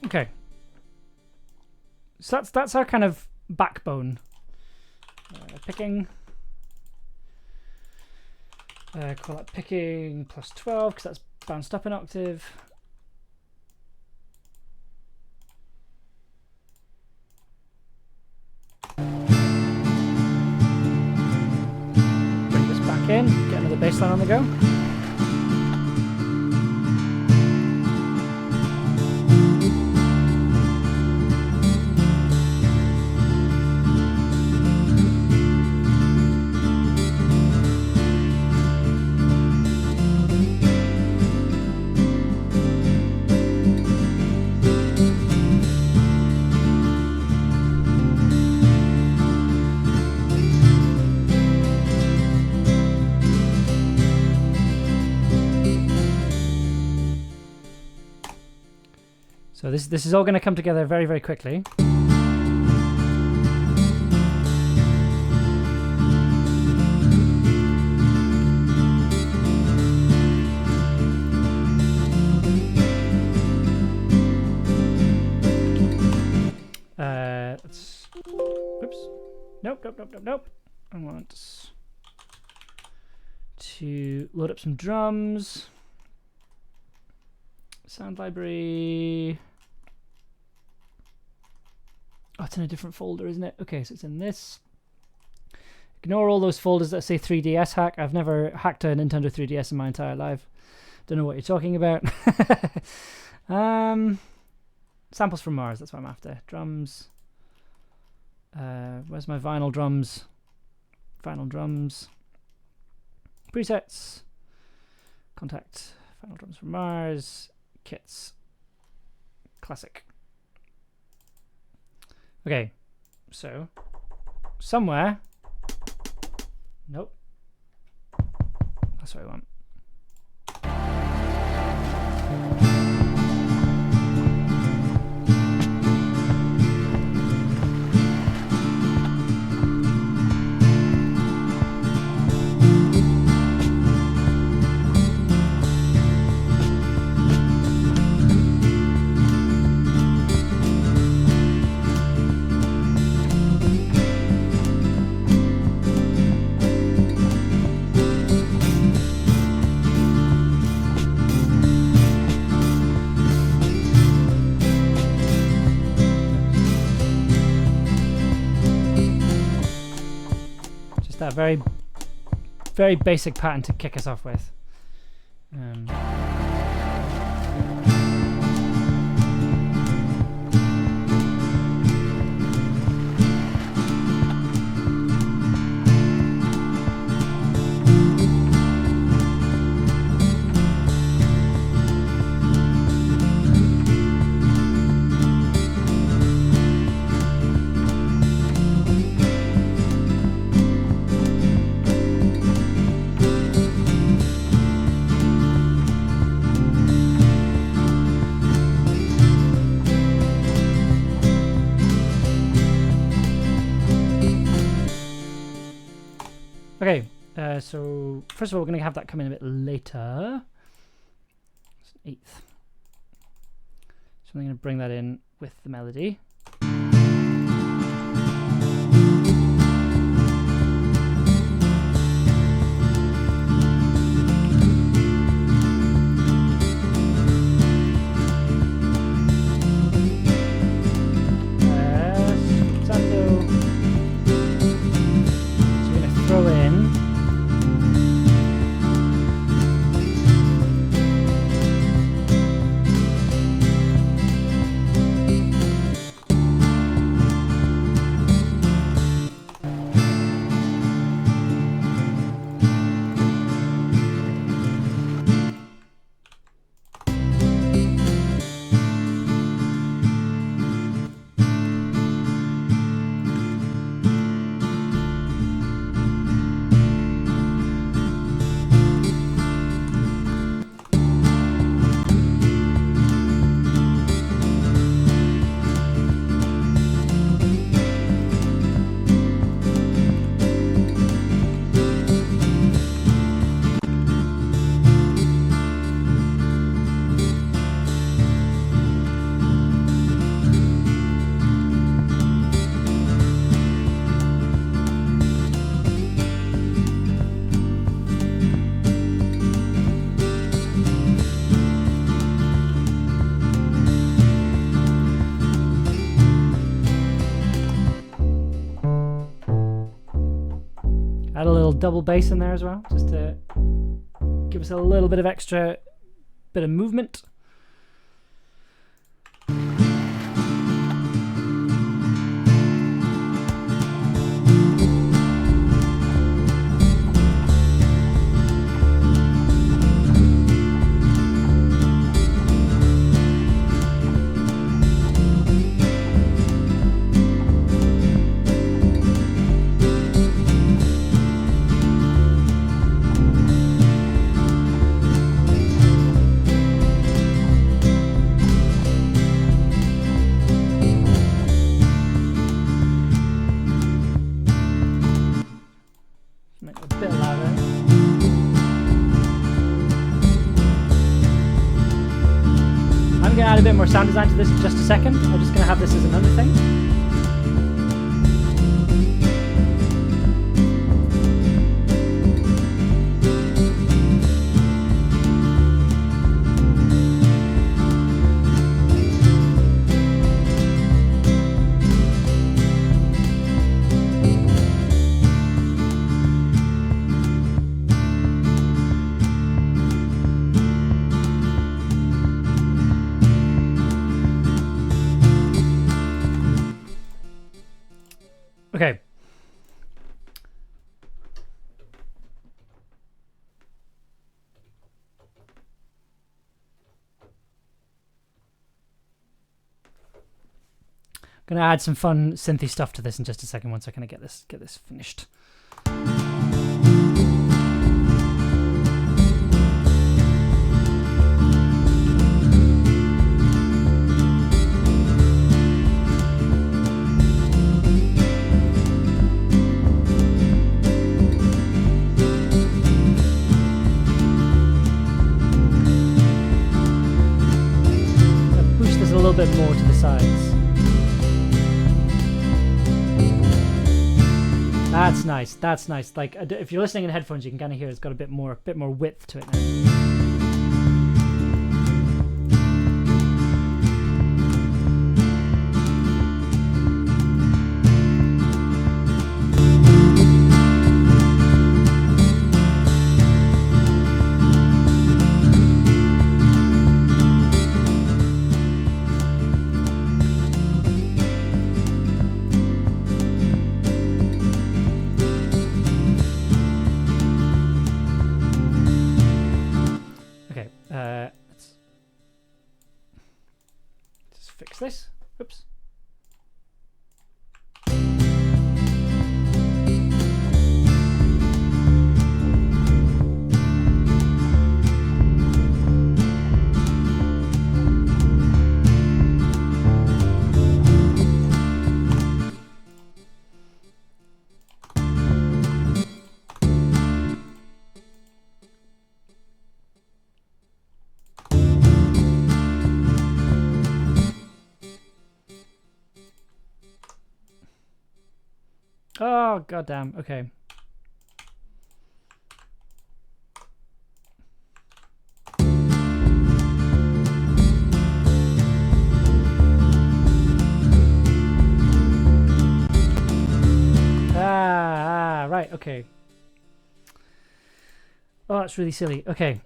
[SPEAKER 1] Okay, so that's our kind of backbone. Picking. Call that picking plus 12 because that's bounced up an octave. Bring this back in. Get another bass line on the go. So this is all going to come together very, very quickly. Let's. Oops. Nope. I want to load up some drums. Sound library. Oh, it's in a different folder, isn't it? Okay, so it's in this. Ignore all those folders that say 3DS hack. I've never hacked a Nintendo 3DS in my entire life. Don't know what you're talking about. Samples from Mars, that's what I'm after. Drums. Where's my vinyl drums? Vinyl drums. Presets. Contact. Vinyl drums from Mars. Kits. Classic. Okay, so somewhere. Nope. That's what I want. that very, very basic pattern to kick us off with. Okay, so first of all, we're going to have that come in a bit later. It's an eighth. So I'm going to bring that in with the melody. Add a little double bass in there as well, just to give us a little bit of extra bit of movement. Add a bit more sound design to this in just a second. I'm just going to have this as another thing. Okay. I'm gonna add some fun synthy stuff to this in just a second once I kind of get this finished. A little bit more to the sides. That's nice. That's nice. Like if you're listening in headphones, you can kind of hear it's got a bit more width to it now. Oh, goddamn. Okay. Right, okay. Oh, that's really silly. Okay.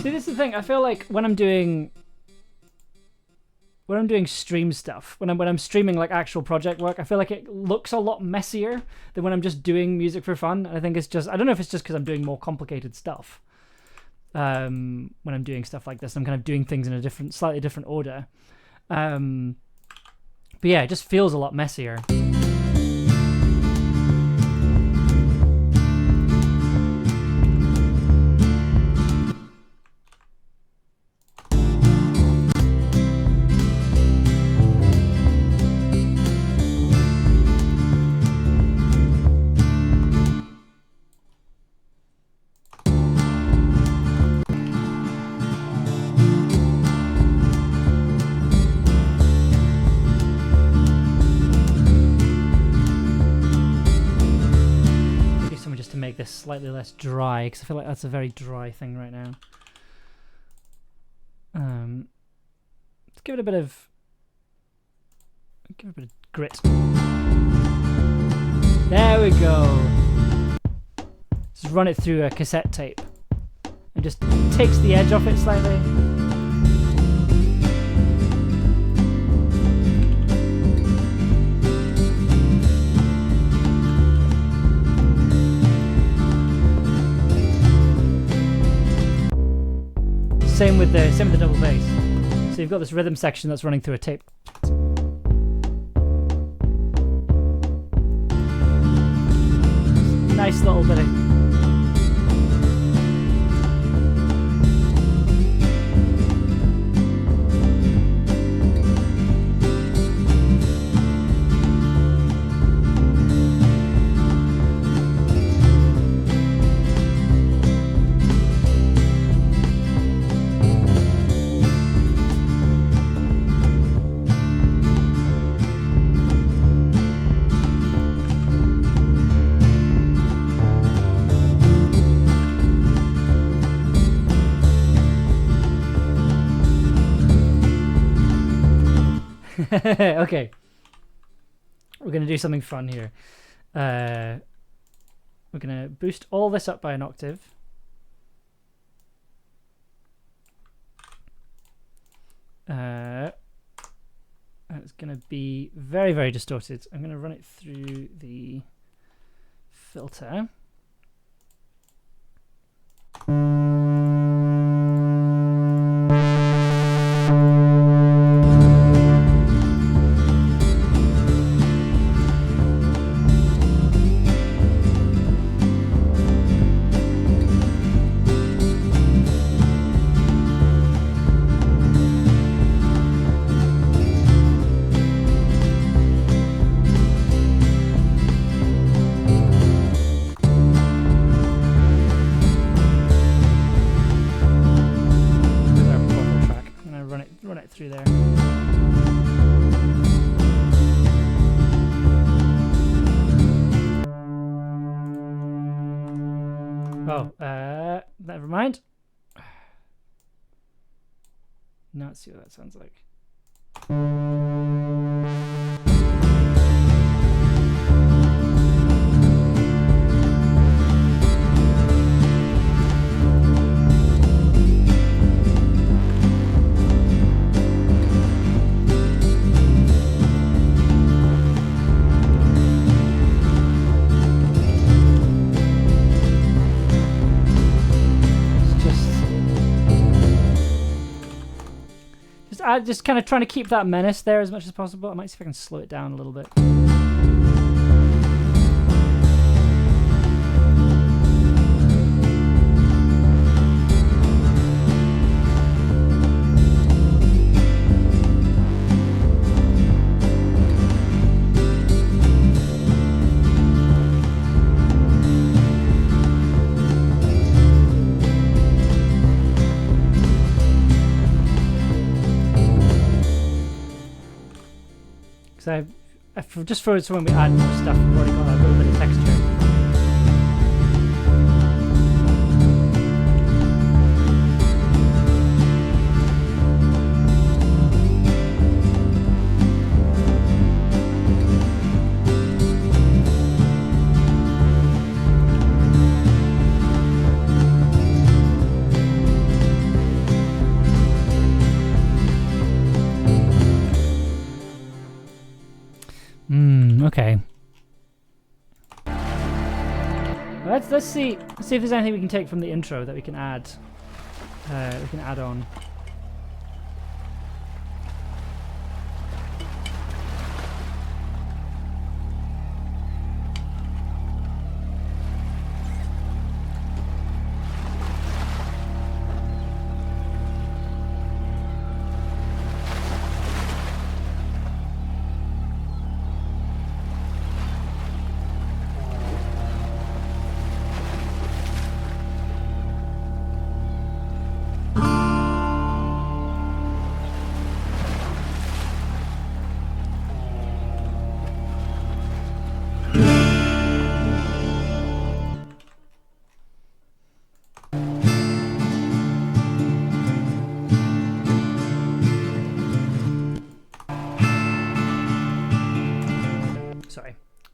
[SPEAKER 1] See, this is the thing. I feel like when I'm doing stream stuff, when I'm streaming like actual project work, I feel like it looks a lot messier than when I'm just doing music for fun. I think it's just, I don't know if it's just because I'm doing more complicated stuff. When I'm doing stuff like this, I'm kind of doing things in a slightly different order. But yeah, it just feels a lot messier. Make this slightly less dry, because I feel like that's a very dry thing right now. Let's give it a bit of grit. There we go. Just run it through a cassette tape and just takes the edge off it slightly. Same with the double bass. So you've got this rhythm section that's running through a tape. Nice little bit of... Okay, we're gonna do something fun here. We're gonna boost all this up by an octave. It's gonna be very, very distorted. I'm gonna run it through the filter. Through there. Oh, never mind. Now let's see what that sounds like. Just kind of trying to keep that menace there as much as possible. I might see if I can slow it down a little bit. Because just for when we add more stuff, we've already got a little bit of texture. Okay. Let's see if there's anything we can take from the intro that we can add. We can add on.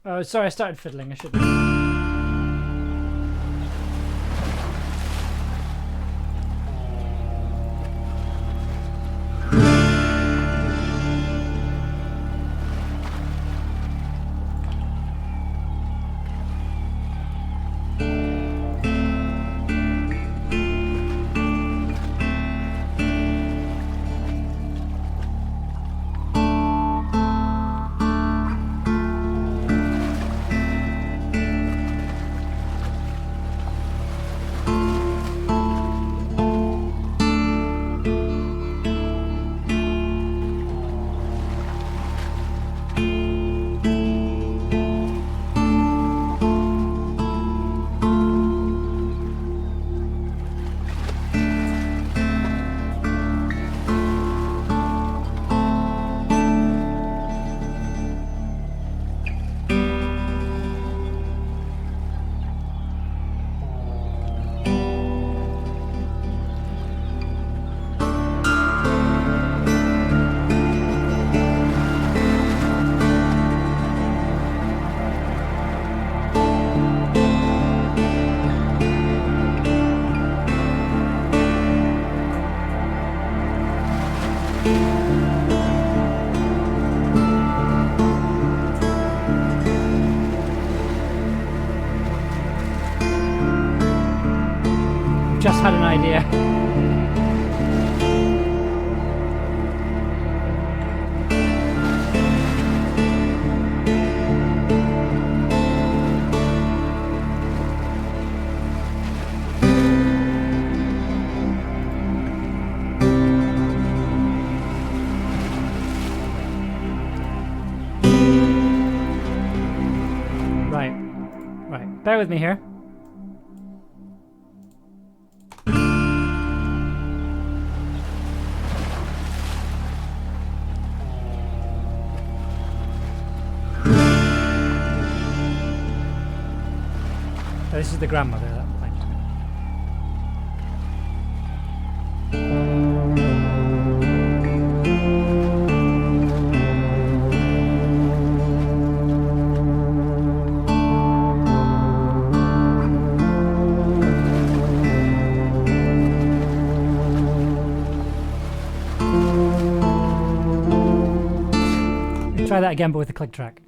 [SPEAKER 1] Oh, sorry, I started fiddling. I shouldn't. Just had an idea. Right. Bear with me here. This is the grandmother that I'm playing. Try that again, but with a click track.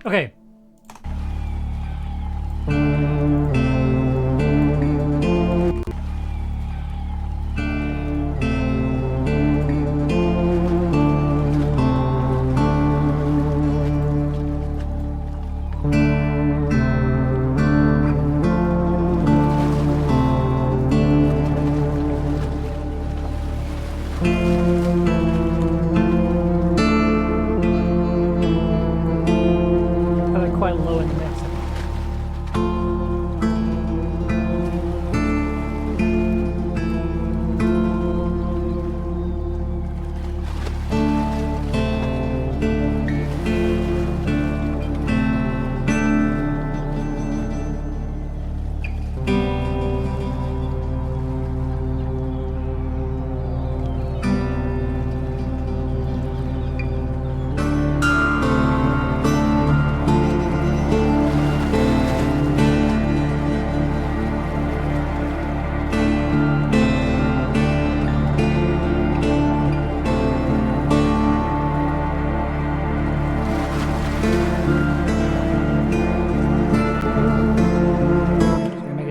[SPEAKER 1] Okay. Quite low in the mix.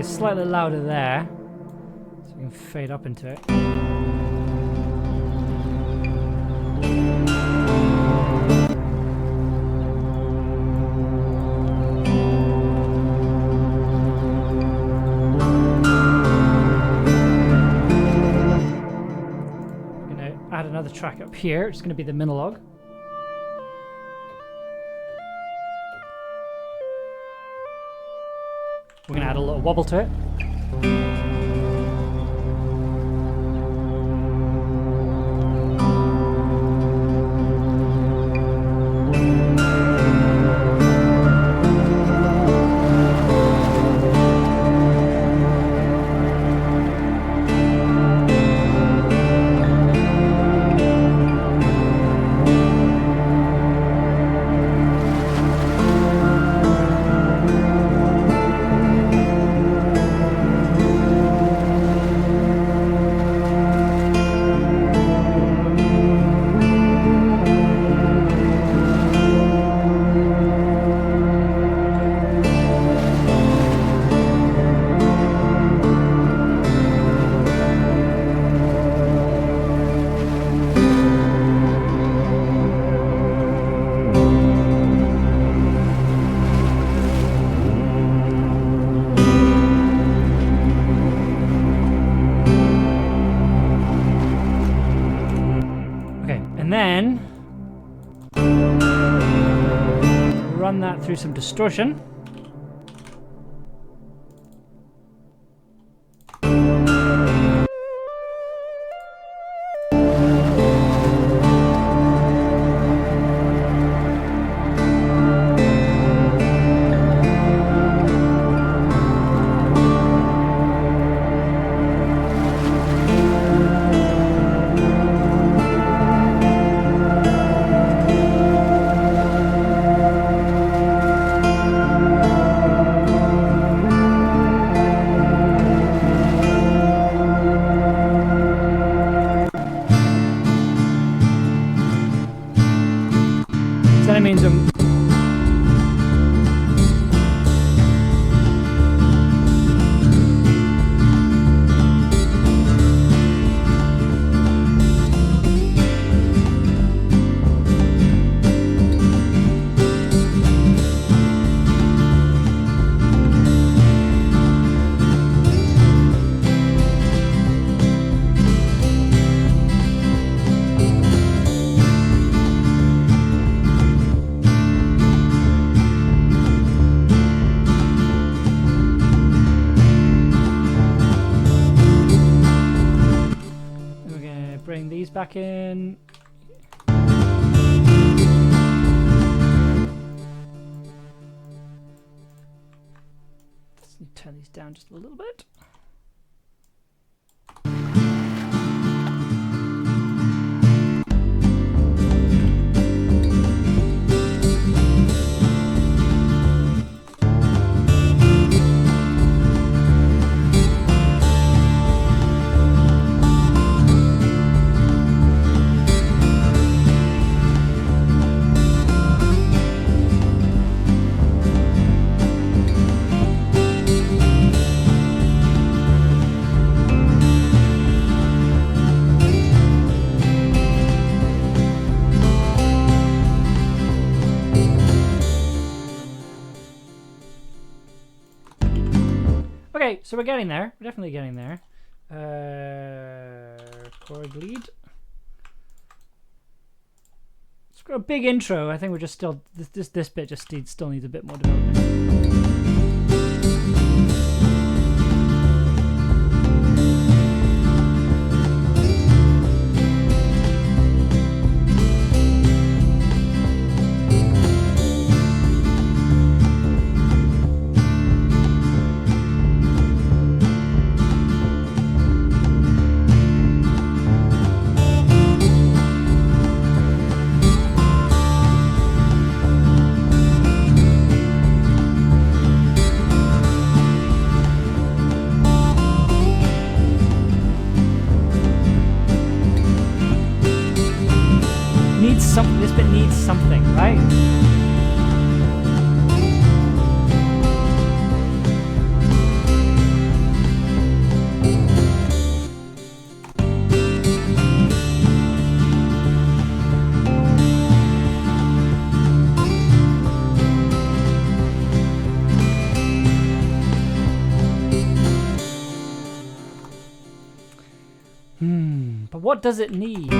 [SPEAKER 1] Slightly louder there, so we can fade up into it. We're going to add another track up here. It's going to be the monologue. We're going to add a little wobble to it. And then run that through some distortion. So that means bring these back in. Let's turn these down just a little bit. Okay, so we're getting there. We're definitely getting there. Chord lead. It's got a big intro. I think we're just still this bit just still needs a bit more development. This bit needs something, right? But what does it need?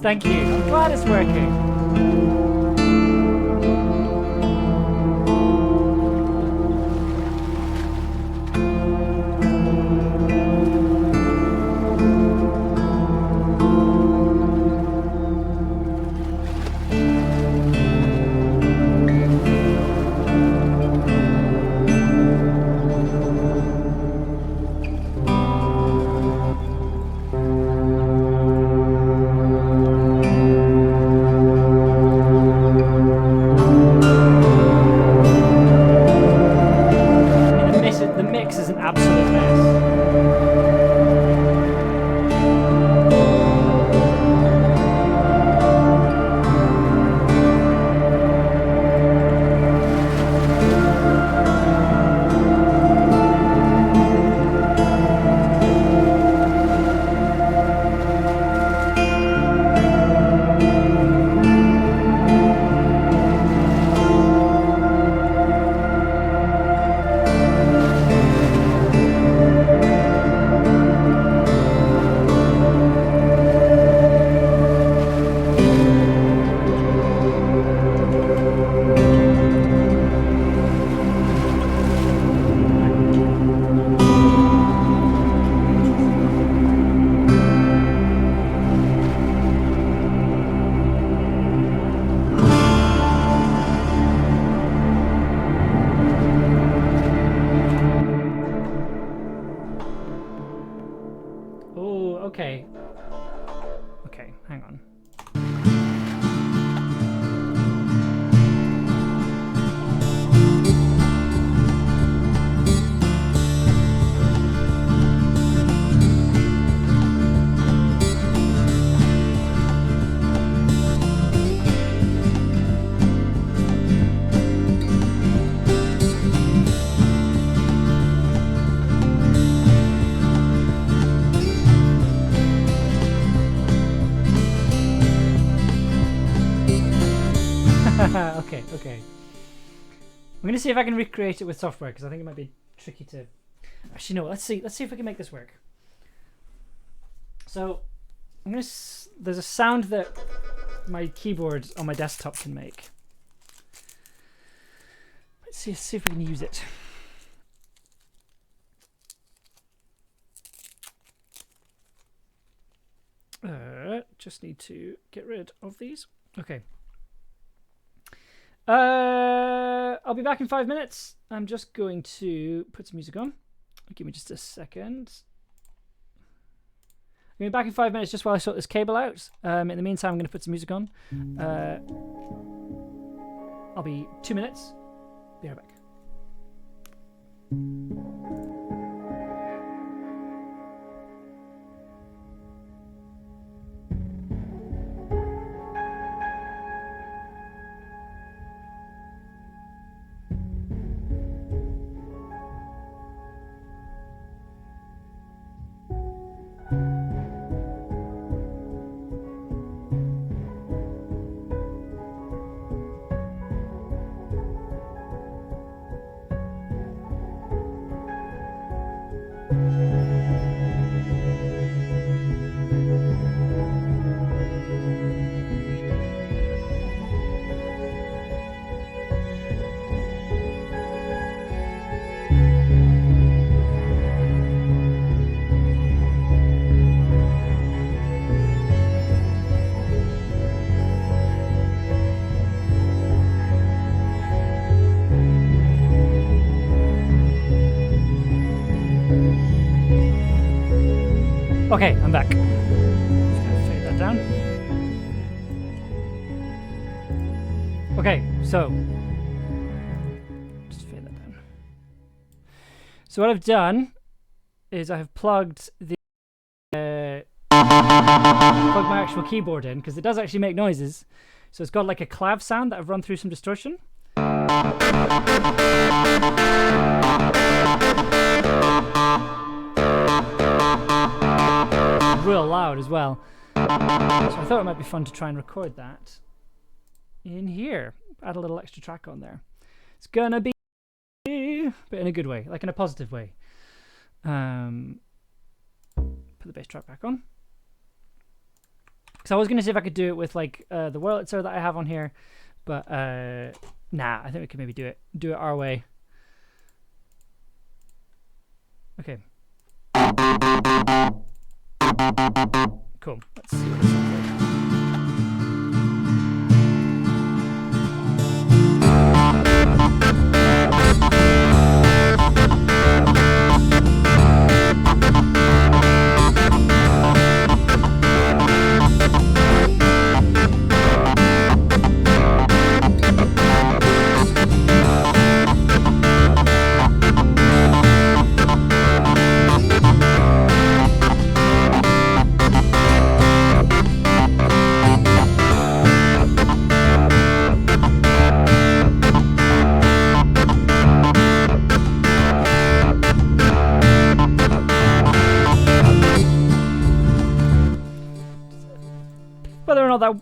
[SPEAKER 1] Thank you. I'm glad it's working. Okay. Okay, hang on. Okay. I'm gonna see if I can recreate it with software because I think it might be tricky to. Actually, no. Let's see. Let's see if we can make this work. So, I'm gonna. There's a sound that my keyboard on my desktop can make. Let's see if we can use it. Just need to get rid of these. Okay. I'll be back in 5 minutes. I'm just going to put some music on. Give me just a second. I'm going to be back in 5 minutes just while I sort this cable out. In the meantime, I'm going to put some music on. I'll be 2 minutes. Be right back. Okay, I'm back. Just gonna fade that down. Okay, so just fade that down. So what I've done is I have plugged the plugged my actual keyboard in, because it does actually make noises. So it's got like a clav sound that I've run through some distortion. Real loud as well. So I thought it might be fun to try and record that in here. Add a little extra track on there. It's gonna be, but in a good way, like in a positive way. Put the bass track back on. Because I was gonna see if I could do it with like the Wurlitzer that I have on here, but nah, I think we can maybe do it our way. Okay. Cool. Let's see what this sounds like.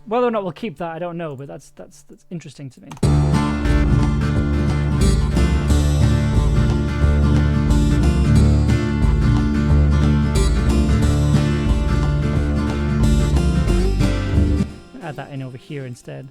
[SPEAKER 1] Whether or not we'll keep that, I don't know, but that's interesting to me. Add that in over here instead.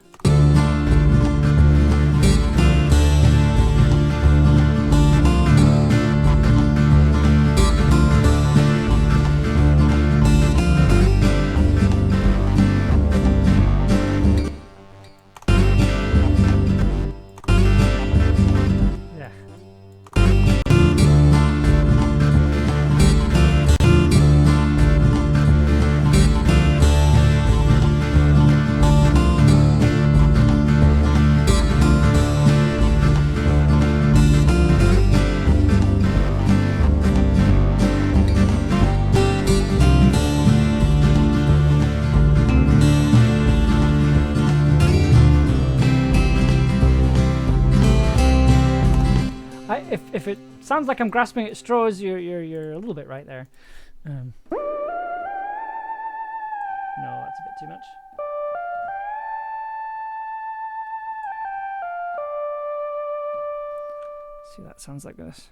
[SPEAKER 1] If it sounds like I'm grasping at straws, you're a little bit right there. No, that's a bit too much. Let's see what that sounds like this.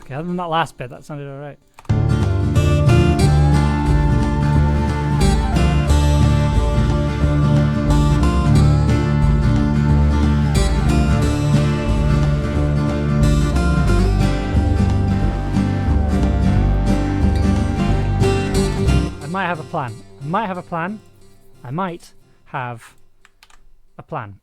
[SPEAKER 1] Other than that last bit, that sounded alright. I might have a plan. I might have a plan. I might have a plan.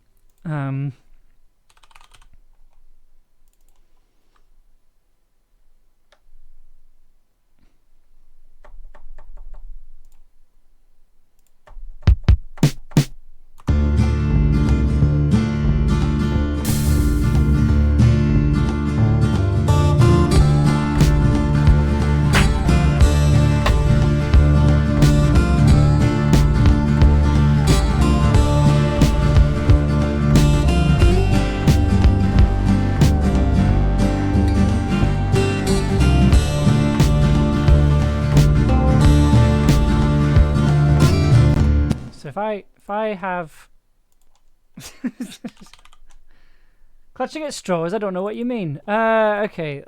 [SPEAKER 1] If I have Clutching at straws? I don't know what you mean. Okay.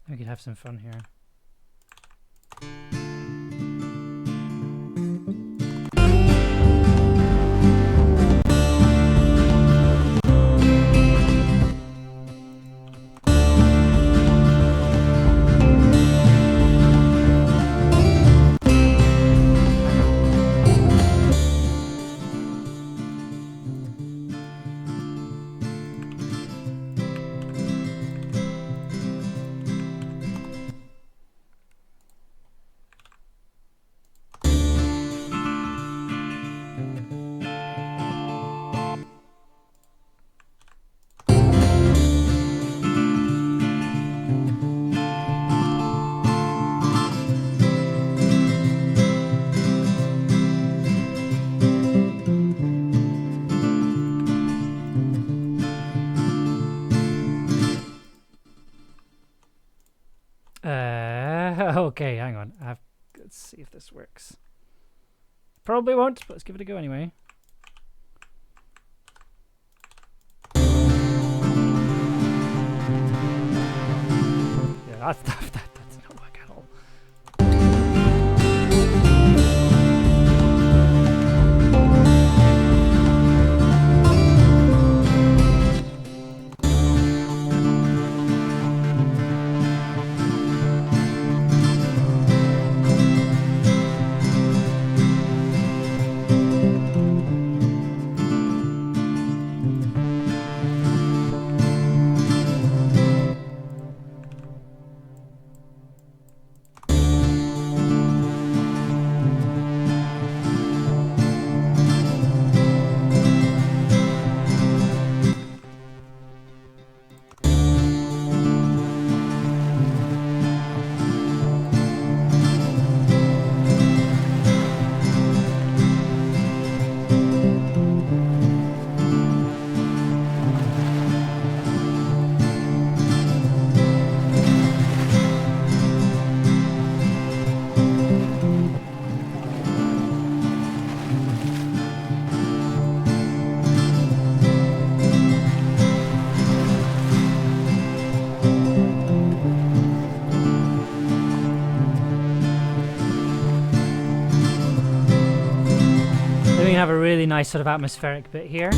[SPEAKER 1] We could have some fun here. Okay, hang on. Let's see if this works. Probably won't, but let's give it a go anyway. Yeah, that's not work at all. Have a really nice sort of atmospheric bit here.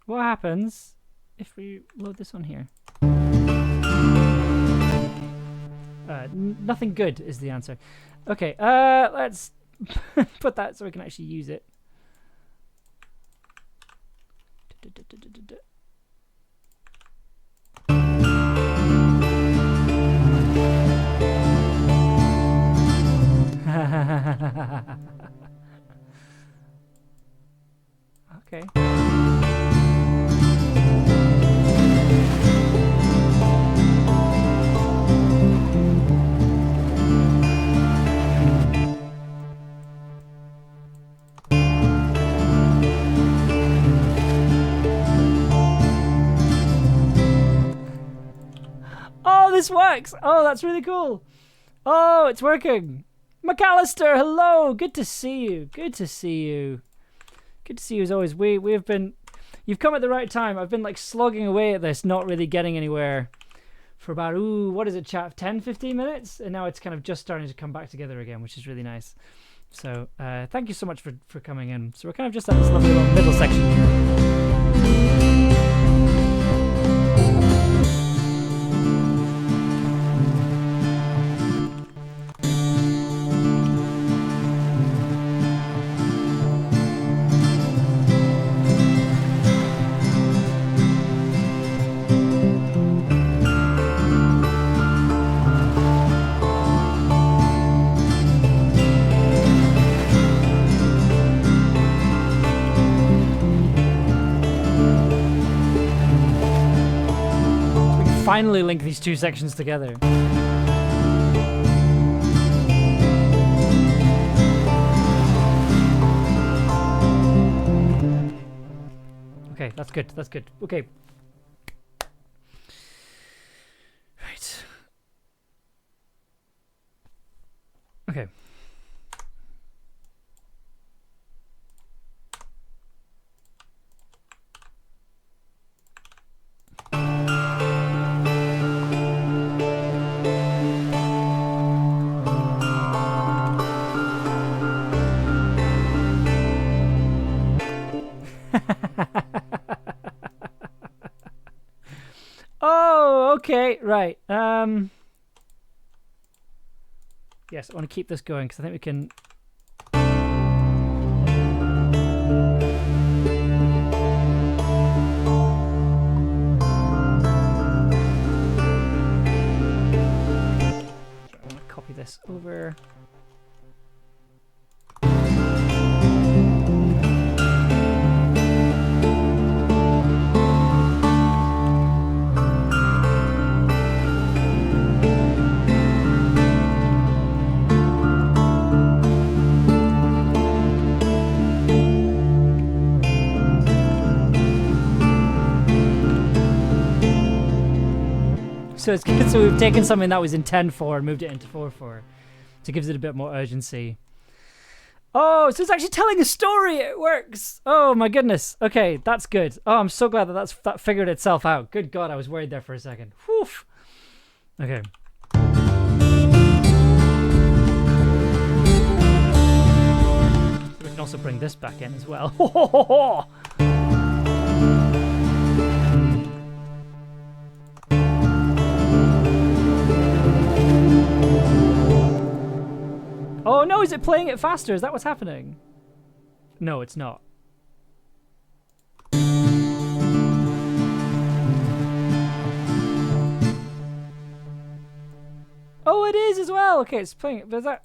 [SPEAKER 1] What happens if we load this on here? Nothing good is the answer. Okay, let's put that so we can actually use it. Okay. Oh, this works! Oh, that's really cool. Oh, it's working. McAllister, hello. Good to see you. Good to see you. Good to see you as always. We've been... You've come at the right time. I've been like slogging away at this, not really getting anywhere for about, what is it, chat? 10, 15 minutes? And now it's kind of just starting to come back together again, which is really nice. So thank you so much for coming in. So we're kind of just at this lovely little middle section here. Finally link these two sections together. Okay, that's good. That's good. Okay. Right. Okay. Oh, okay, right. Yes, I want to keep this going because I think we can. I'm going to copy this over. So it's good. So we've taken something that was in 10.4 and moved it into 4.4. So it gives it a bit more urgency. Oh, so it's actually telling a story. It works. Oh my goodness. Okay, that's good. Oh, I'm so glad that figured itself out. Good God, I was worried there for a second. Whew. Okay. So we can also bring this back in as well. Oh no, is it playing it faster? Is that what's happening? No, it's not. Oh, it is as well. Okay, it's playing it. But that...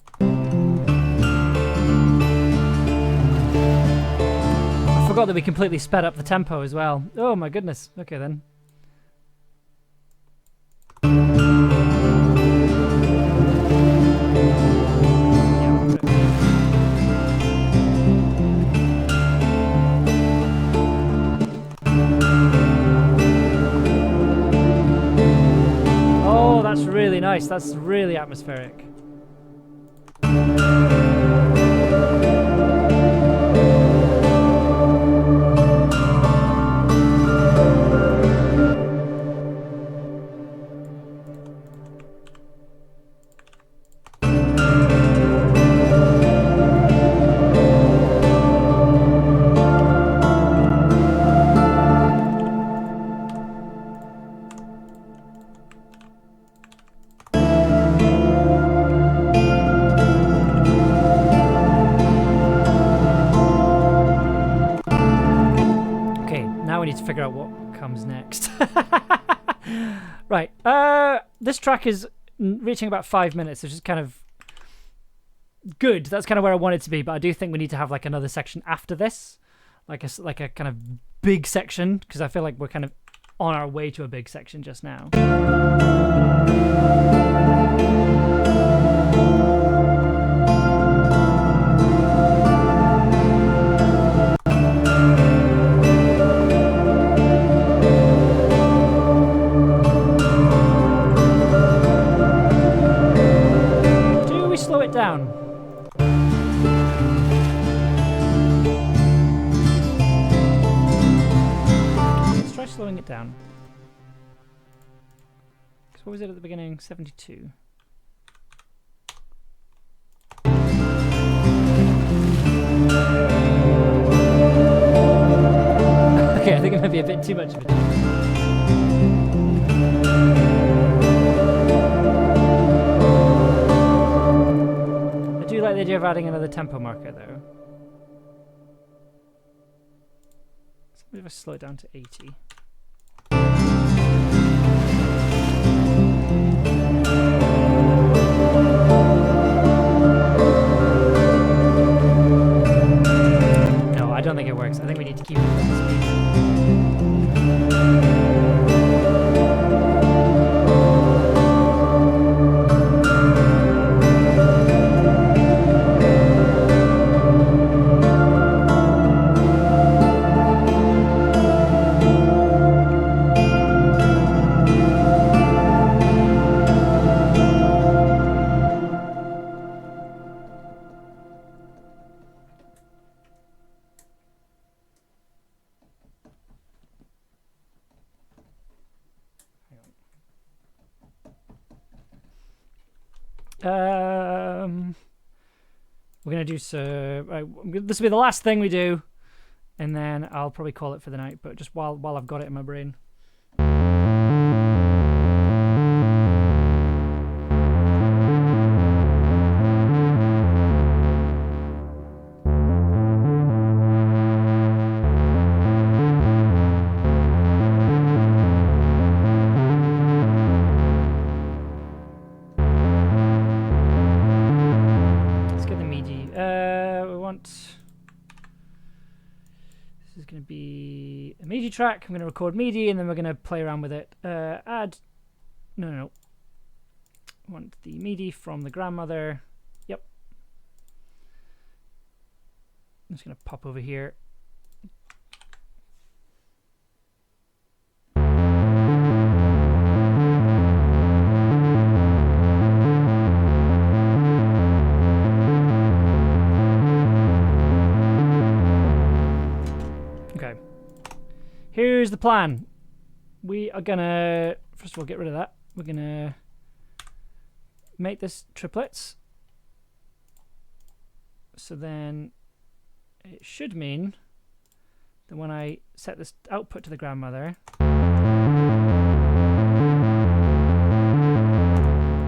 [SPEAKER 1] I forgot that we completely sped up the tempo as well. Oh my goodness. Okay then. That's really nice. That's really atmospheric. need to figure out what comes next. Right. This track is reaching about 5 minutes, which is kind of good. That's kind of where I want it to be, but I do think we need to have like another section after this, like a kind of big section, because I feel like we're kind of on our way to a big section just now. Do we slow it down? Slowing it down. So what was it at the beginning? 72. Okay, I think it might be a bit too much of a jump. I do like the idea of adding another tempo marker though. So maybe if I slow it down to 80. No, I don't think it works. I think we need to keep it at that speed. We're gonna do so. This will be the last thing we do, and then I'll probably call it for the night. But just while I've got it in my brain. Be a MIDI track. I'm going to record MIDI and then we're going to play around with it. Add. No. I want the MIDI from the grandmother. Yep. I'm just going to pop over here. Here's the plan. We are gonna, first of all, get rid of that. We're gonna make this triplets. So then it should mean that when I set this output to the grandmother,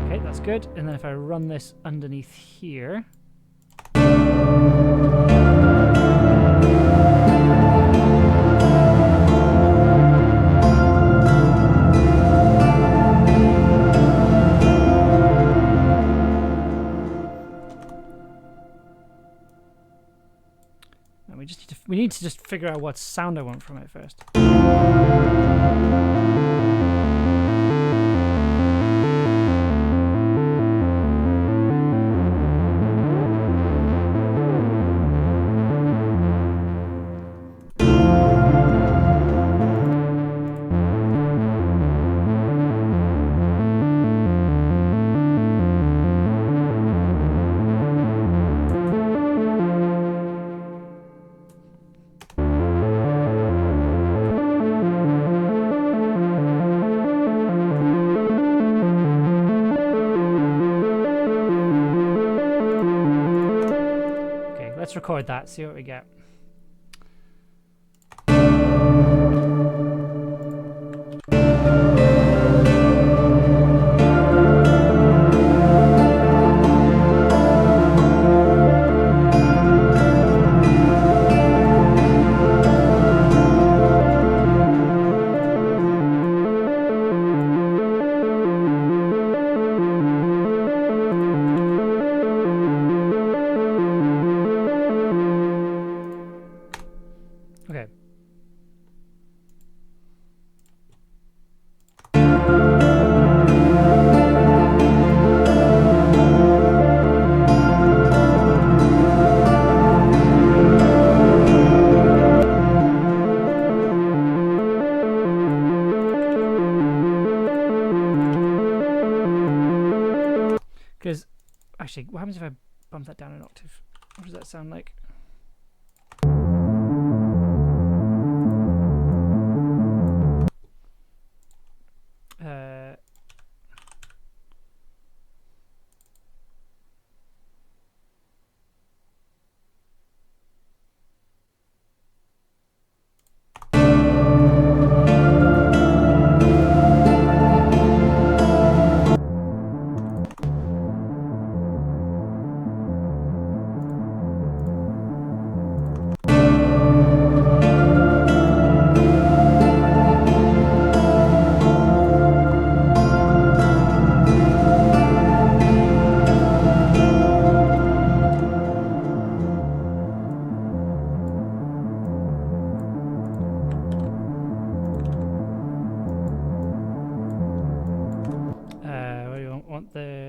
[SPEAKER 1] okay, that's good. And then if I run this underneath here, we need to just figure out what sound I want from it first. Let's record that, see what we get. Actually, what happens if I bump that down an octave? What does that sound like?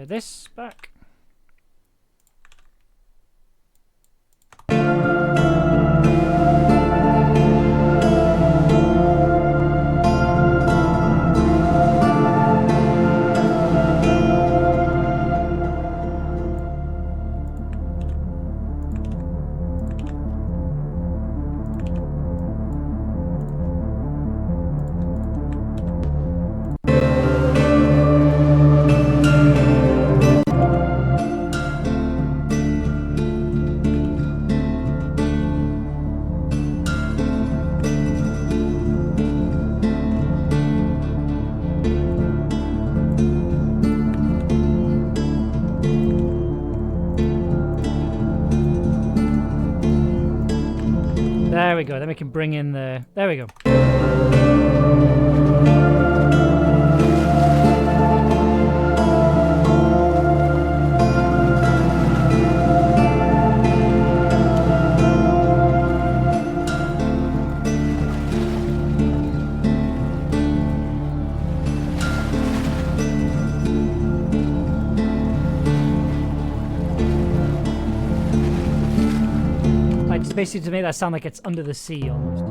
[SPEAKER 1] This back. There we go. Then we can bring in the... There we go. Basically to make that sound like it's under the sea almost.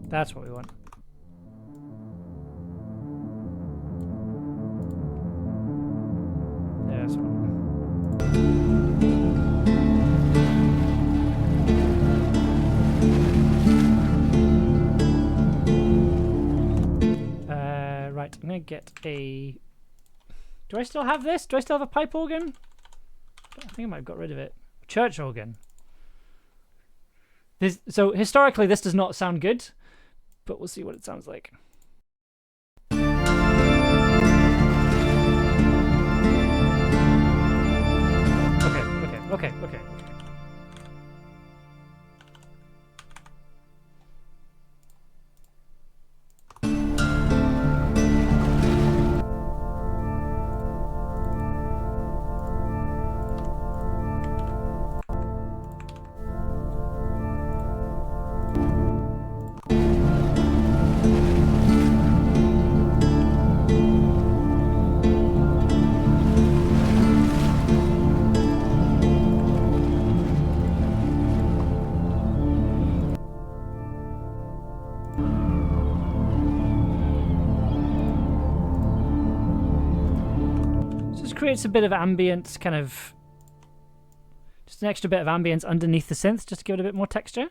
[SPEAKER 1] That's what we want. Right, I'm gonna get a... Do I still have this? Do I still have a pipe organ? I think I might have got rid of it. Church organ. So historically this does not sound good, but we'll see what it sounds like. Okay. Creates a bit of ambient, kind of just an extra bit of ambience underneath the synth, just to give it a bit more texture.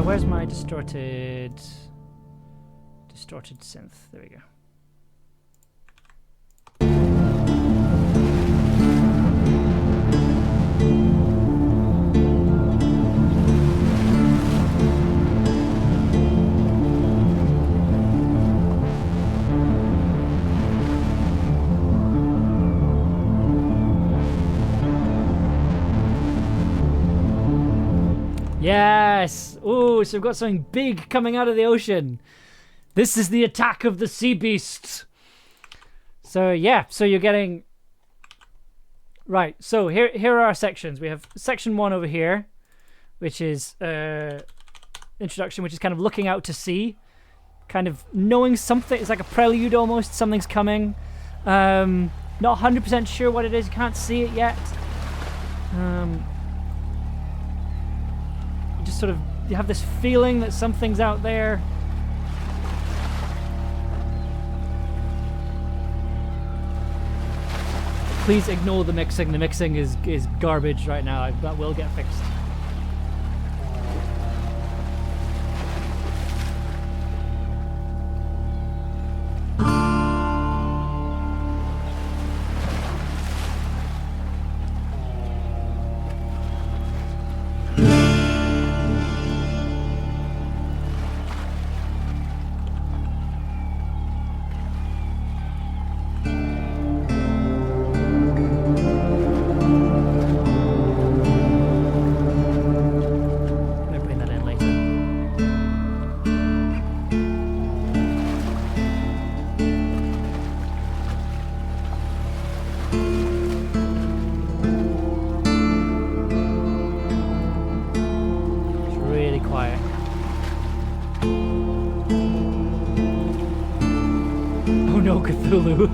[SPEAKER 1] Where's my distorted synth? There we go. Yes! Ooh, so we've got something big coming out of the ocean. This is the attack of the sea beasts. So yeah, so you're getting... Right, so here are our sections. We have section 1 over here, which is introduction, which is kind of looking out to sea. Kind of knowing something. It's like a prelude almost. Something's coming. Not 100% sure what it is. You can't see it yet. You just sort of... You have this feeling that something's out there. Please ignore the mixing. The mixing is garbage right now. That will get fixed. Cthulhu.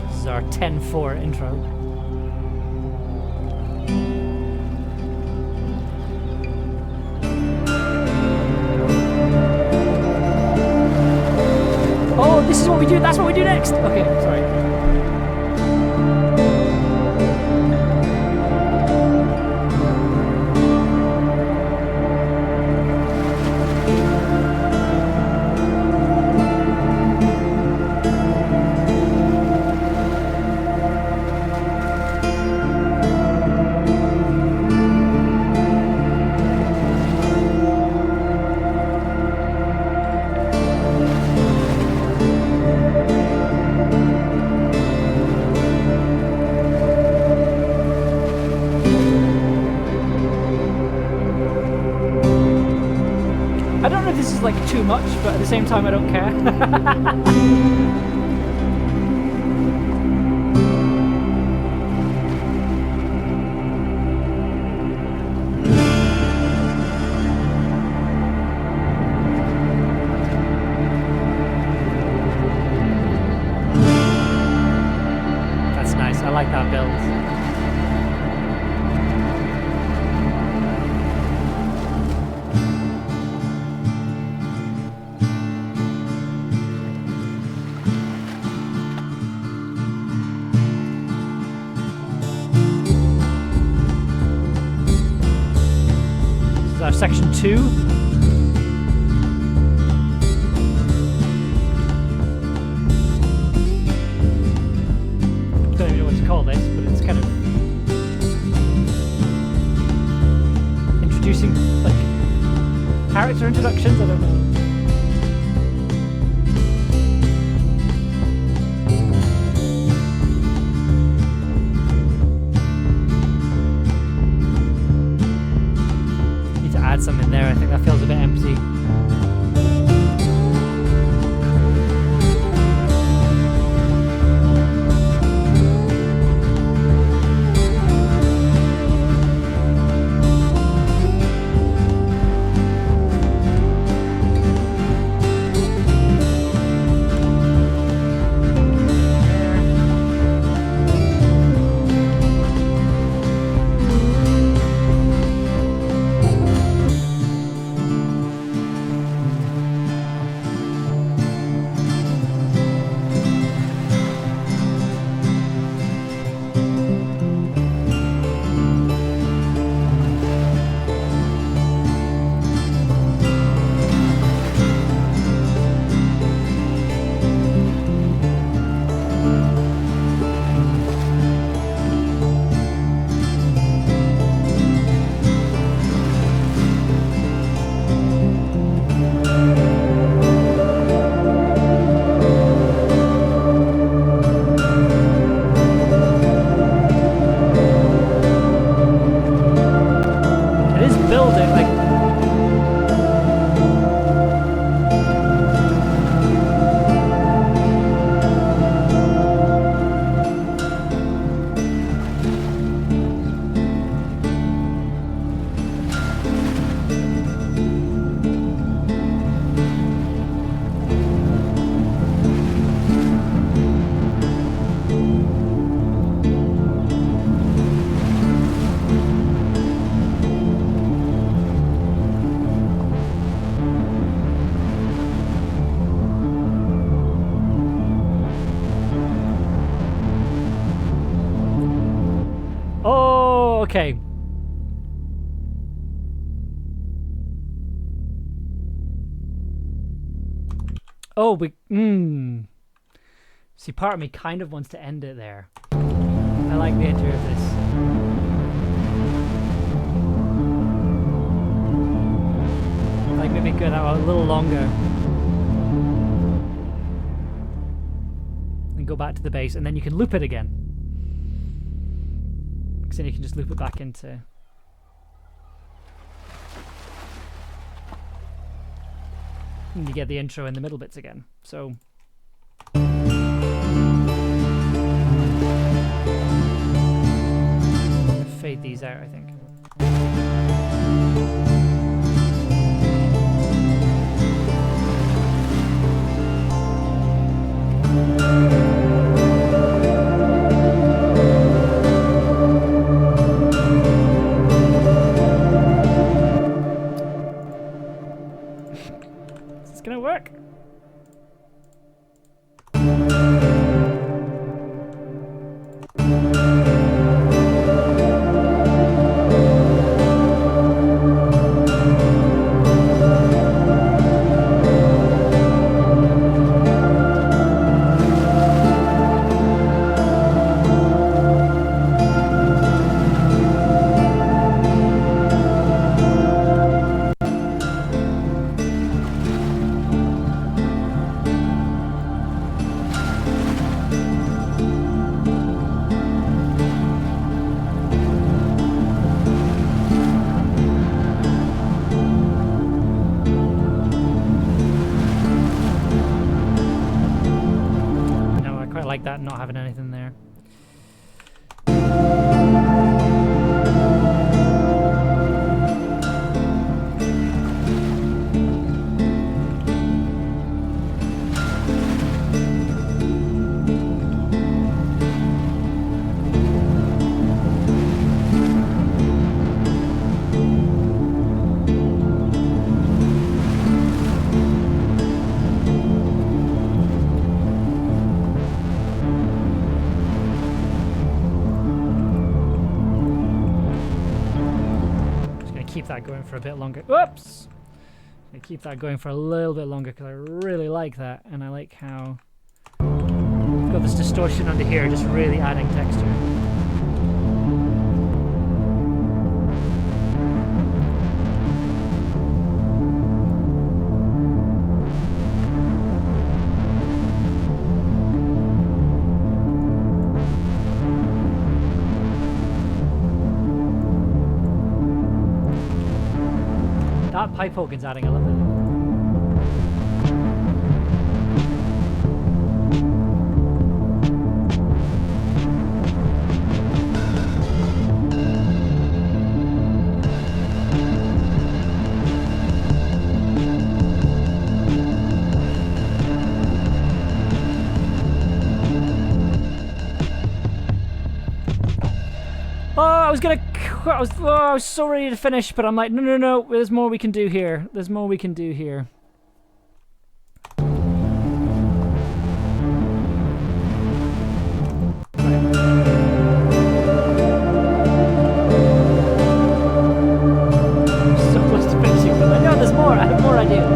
[SPEAKER 1] This is our 10-4 intro. Oh, this is what we do. That's what we do next. Okay, sorry. Like too much, but at the same time I don't care. That's nice. I like that build. Section 2. Don't even know what to call this, but it's kind of introducing like character introductions. I don't know. Add some in there. I think that feels a bit empty. Okay. Oh, See, part of me kind of wants to end it there. I like the idea of this. Like maybe go out a little longer. And go back to the base, and then you can loop it again. Because then you can just loop it back into... And you get the intro in the middle bits again. So... fade these out, I think. Is this gonna work? That not having anything there. Keep that going for a bit longer. Oops! I keep that going for a little bit longer because I really like that, and I like how I've got this distortion under here, just really adding texture. That pipe organ's adding a little bit. I was so ready to finish, but I'm like, no, there's more we can do here. There's more we can do here. I'm so close to finishing, but no, there's more. I have more ideas.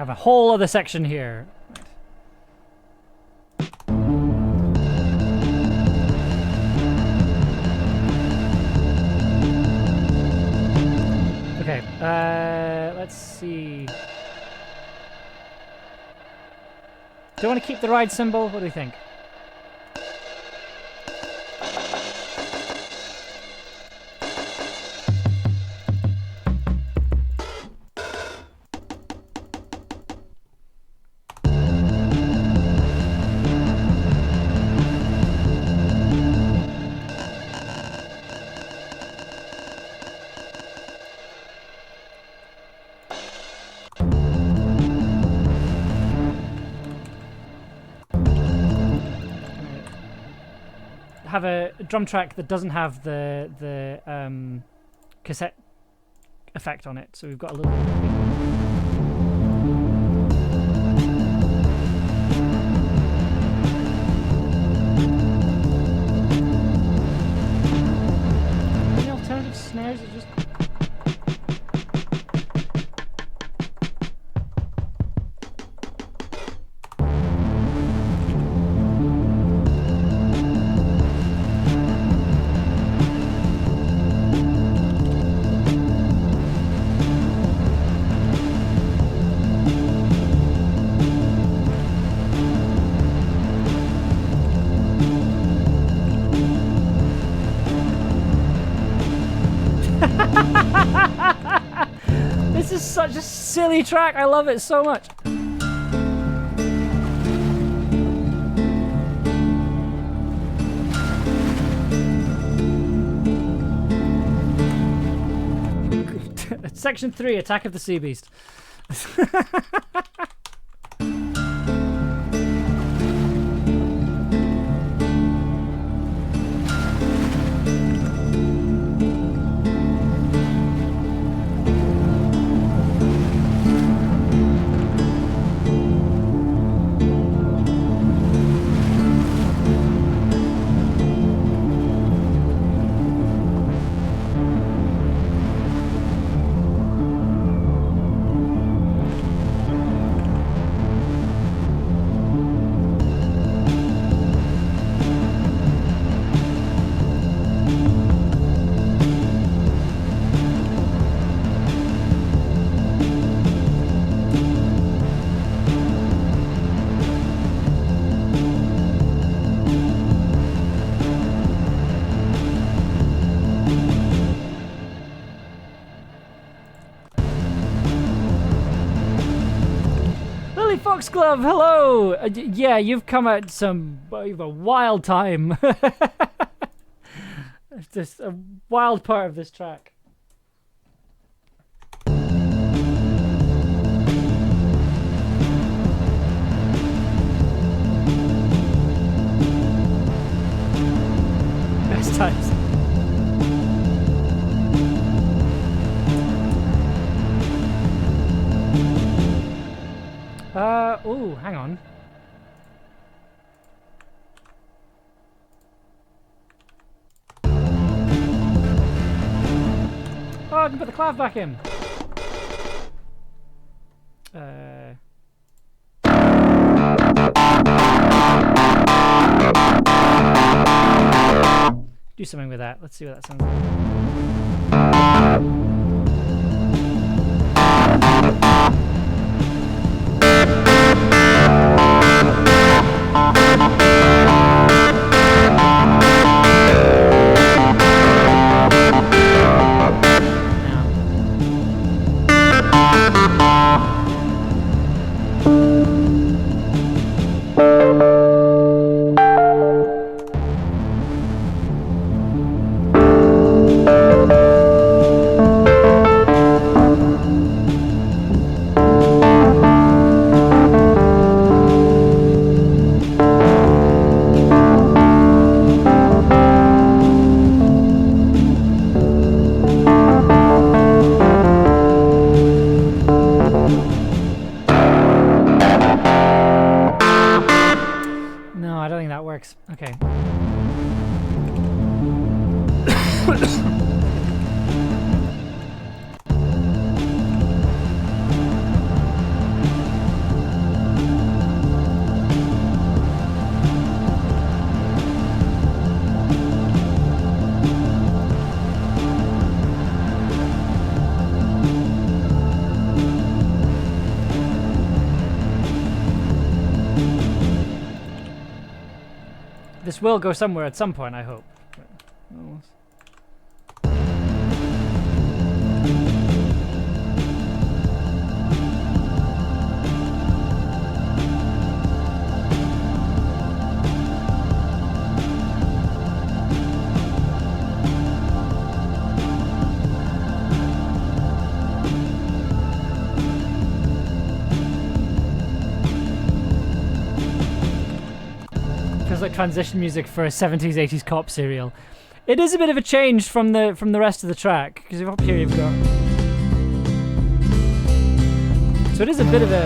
[SPEAKER 1] have a whole other section here. Okay, let's see. Do I want to keep the ride symbol? What do you think? Have a drum track that doesn't have the cassette effect on it, so we've got a little bit of any alternative snares that just This is such a silly track. I love it so much. Section 3, Attack of the Sea Beast. Foxglove, hello! Yeah, you've come at you've a wild time. It's just a wild part of this track. Best times. Ooh, hang on. Oh, I can put the clav back in. Do something with that. Let's see what that sounds like. Okay. This will go somewhere at some point, I hope. But, like transition music for a 70s 80s cop serial. It is a bit of a change from the rest of the track, because up here you've got, so it is a bit of a,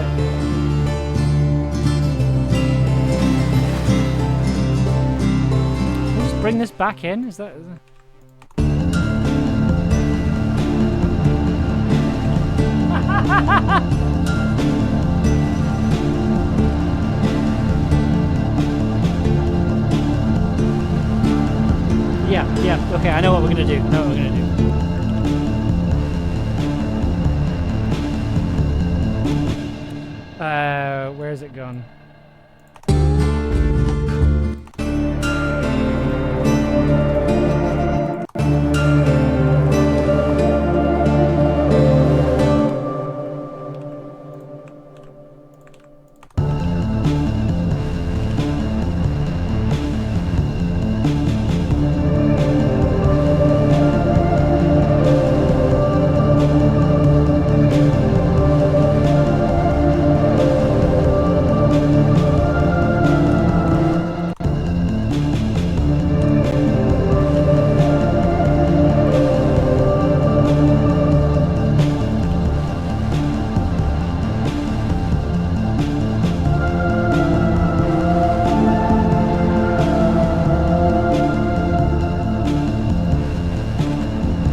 [SPEAKER 1] can we just bring this back in? Is that Yeah, okay, I know what we're gonna do. Where's it gone?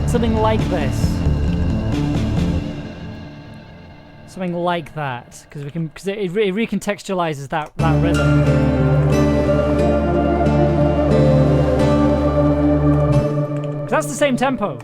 [SPEAKER 1] Something like this. Something like that, because it recontextualizes that rhythm. Because that's the same tempo.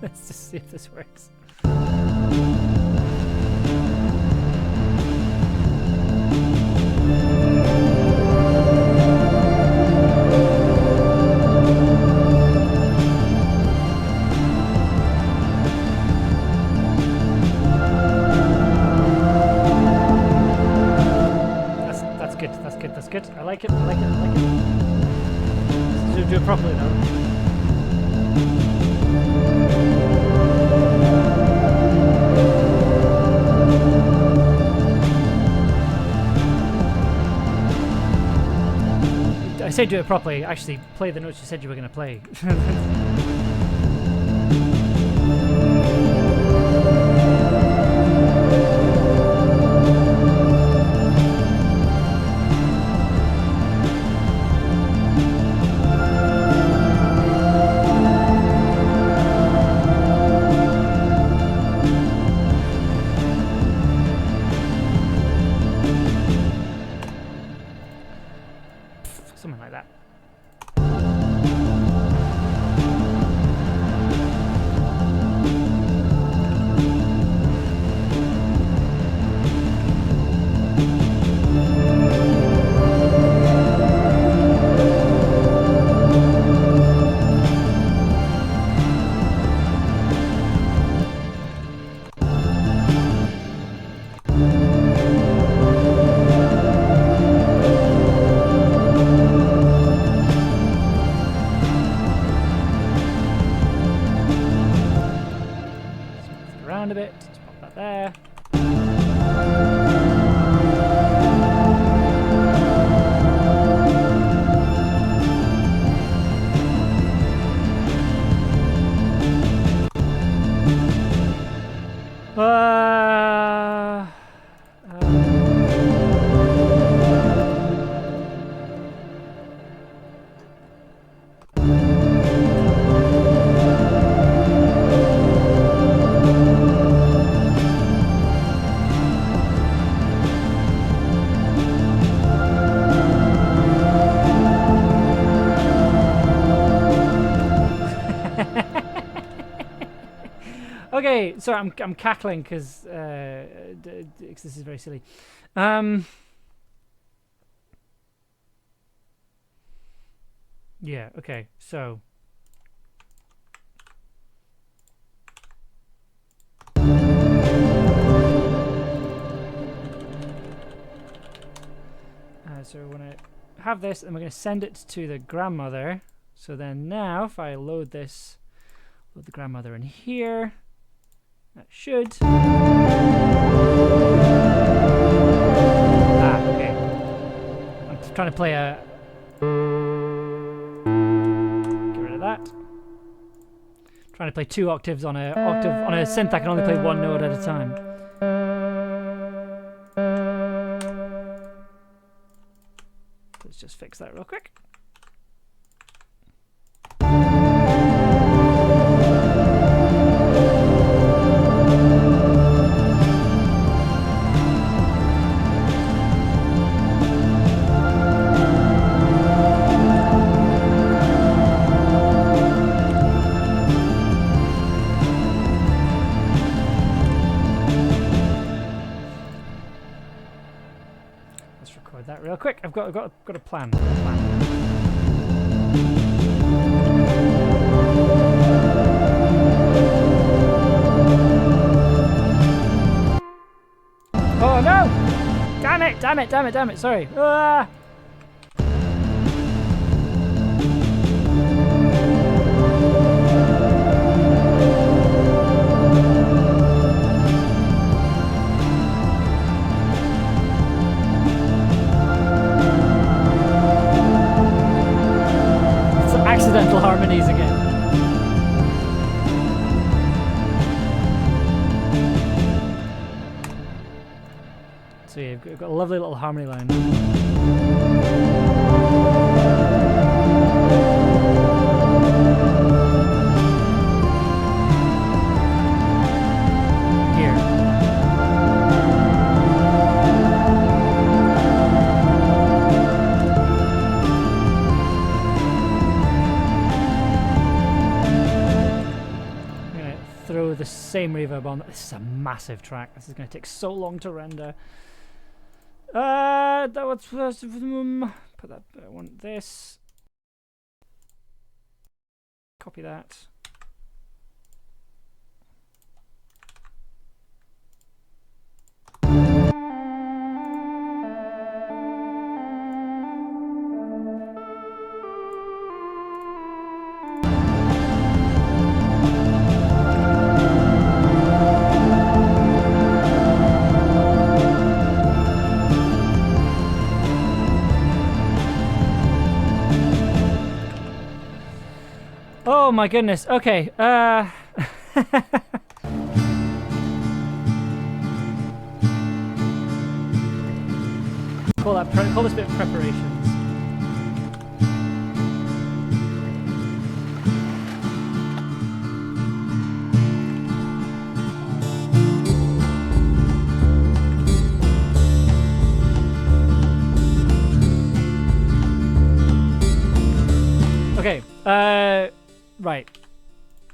[SPEAKER 1] Let's just see if this works. That's good. I like it. Let's do it properly though. I say do it properly, actually play the notes you said you were going to play. Something like that. Okay, sorry, I'm cackling because this is very silly. Yeah. Okay. So. So we're gonna have this, and we're gonna send it to the grandmother. So then now, if I load this, load the grandmother in here. That should. Okay. I'm trying to play a. Get rid of that. Trying to play 2 octaves on a synth. I can only play 1 note at a time. Let's just fix that real quick. Real quick, I've got a plan. Oh no! Damn it! Sorry. Ah! Accidental harmonies again. So yeah, we've got a lovely little harmony line. The same reverb on. This is a massive track. This is going to take so long to render. That was put that. I want this. Copy that. Oh my goodness. Okay. Call this bit of preparations. Okay. Right.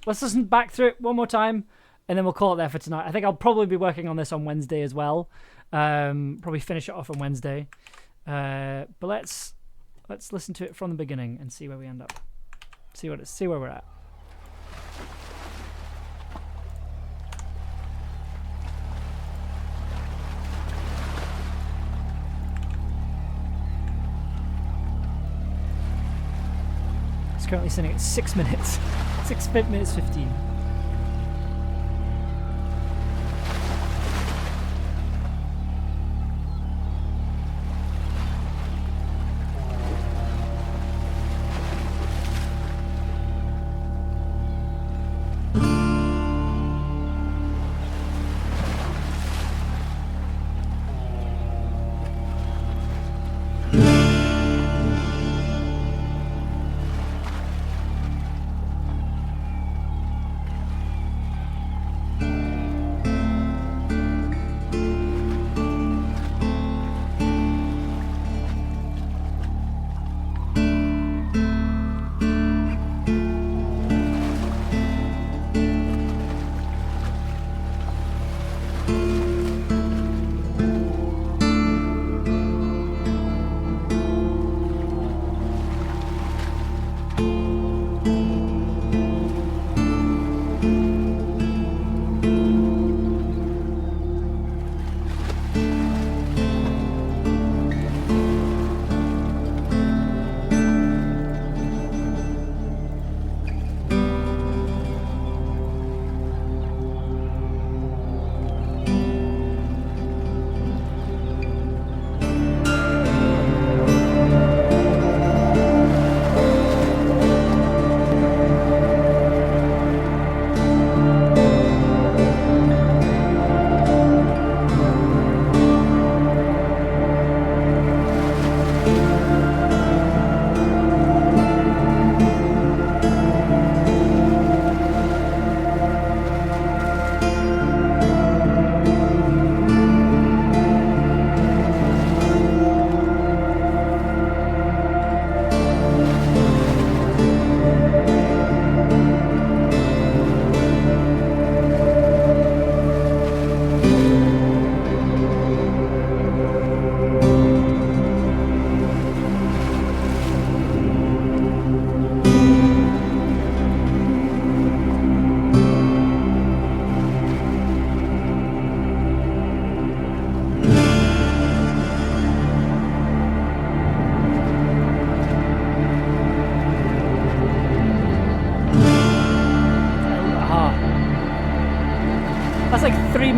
[SPEAKER 1] Let's listen back through it one more time, and then we'll call it there for tonight. I think I'll probably be working on this on Wednesday as well. Probably finish it off on Wednesday. But let's listen to it from the beginning and see where we end up. See where we're at. Currently sitting at 6 minutes. 6 minutes 15.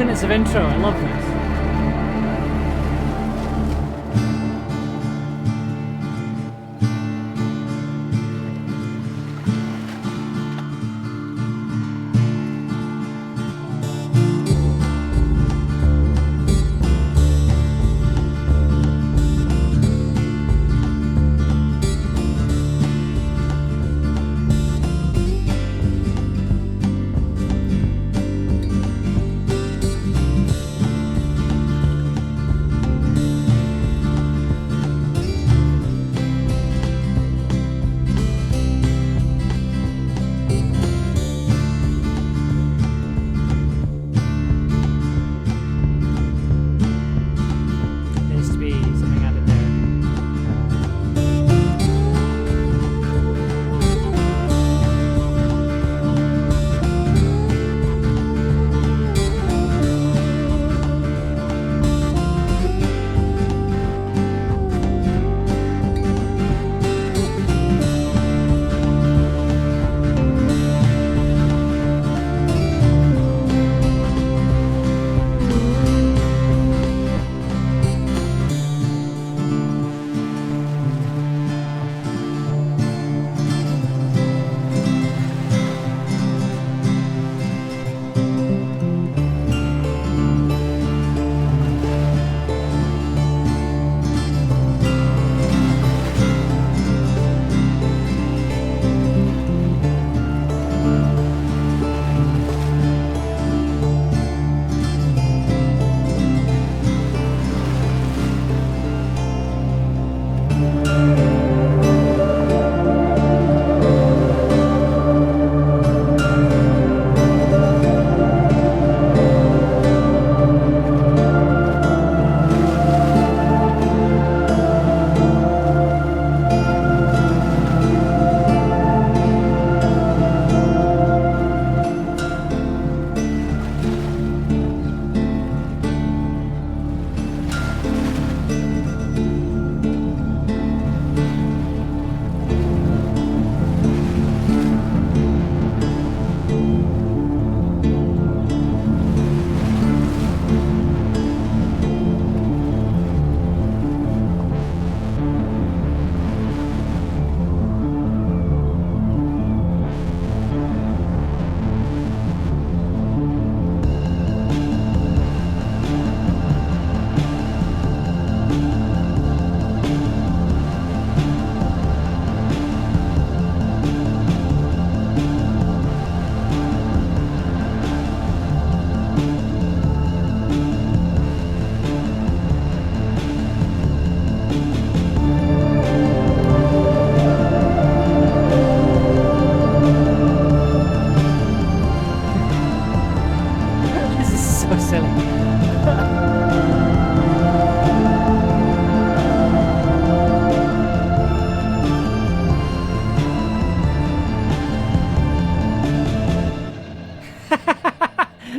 [SPEAKER 1] minutes of intro. I love this.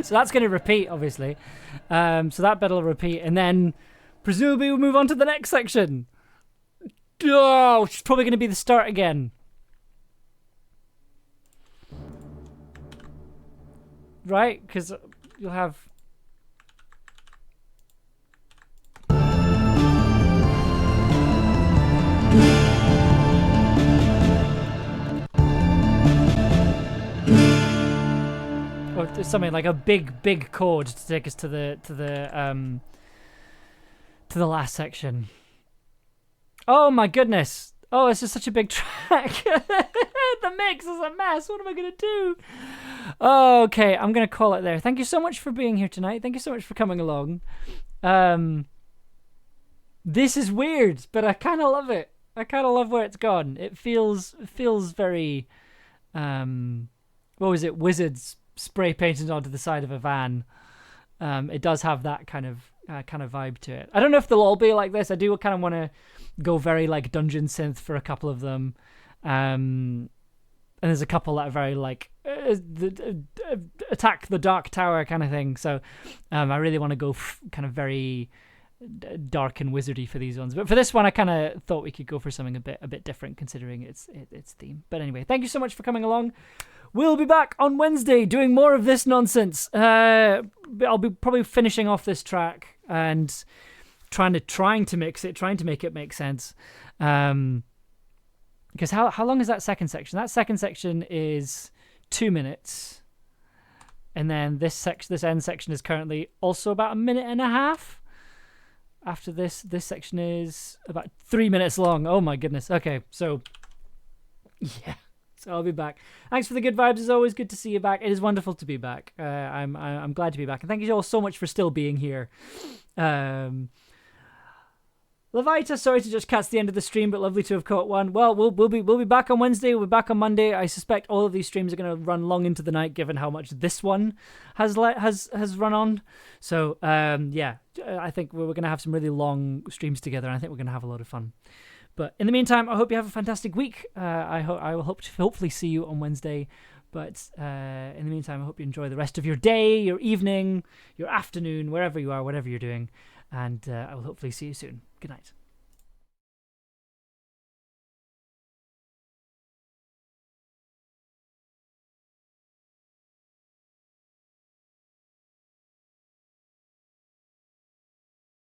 [SPEAKER 1] So that's going to repeat, obviously. So that bit will repeat, and then presumably we'll move on to the next section. Oh, which is probably going to be the start again. Right? Because you'll have... Or something like a big chord to take us to the last section. Oh my goodness! Oh, this is such a big track. The mix is a mess. What am I gonna do? Okay, I'm gonna call it there. Thank you so much for being here tonight. Thank you so much for coming along. This is weird, but I kind of love it. I kind of love where it's gone. It feels very, what was it? Wizards spray painted onto the side of a van. It does have that kind of vibe to it. I don't know if they'll all be like this. I do kind of want to go very like dungeon synth for a couple of them, and there's a couple that are very like attack the dark tower kind of thing. So I really want to go kind of very dark and wizardy for these ones, but for this one I kind of thought we could go for something a bit different considering its theme. But anyway, thank you so much for coming along. we'll be back on Wednesday doing more of this nonsense. I'll be probably finishing off this track and trying to mix it, trying to make it make sense. Because how long is that second section? That second section is 2 minutes. And then this end section is currently also about 1.5 minutes. After this section is about 3 minutes long. Oh my goodness. Okay, so yeah. So I'll be back. Thanks for the good vibes. It's always good to see you back. It is wonderful to be back. I'm glad to be back, and thank you all so much for still being here. Levita, sorry to just catch the end of the stream, but lovely to have caught one. Well, we'll be back on Wednesday. We'll be back on Monday. I suspect all of these streams are going to run long into the night, given how much this one has run on. So yeah, I think we're going to have some really long streams together, and I think we're going to have a lot of fun. But in the meantime, I hope you have a fantastic week. I will hope to hopefully see you on Wednesday. But in the meantime, I hope you enjoy the rest of your day, your evening, your afternoon, wherever you are, whatever you're doing. And I will hopefully see you soon. Good night.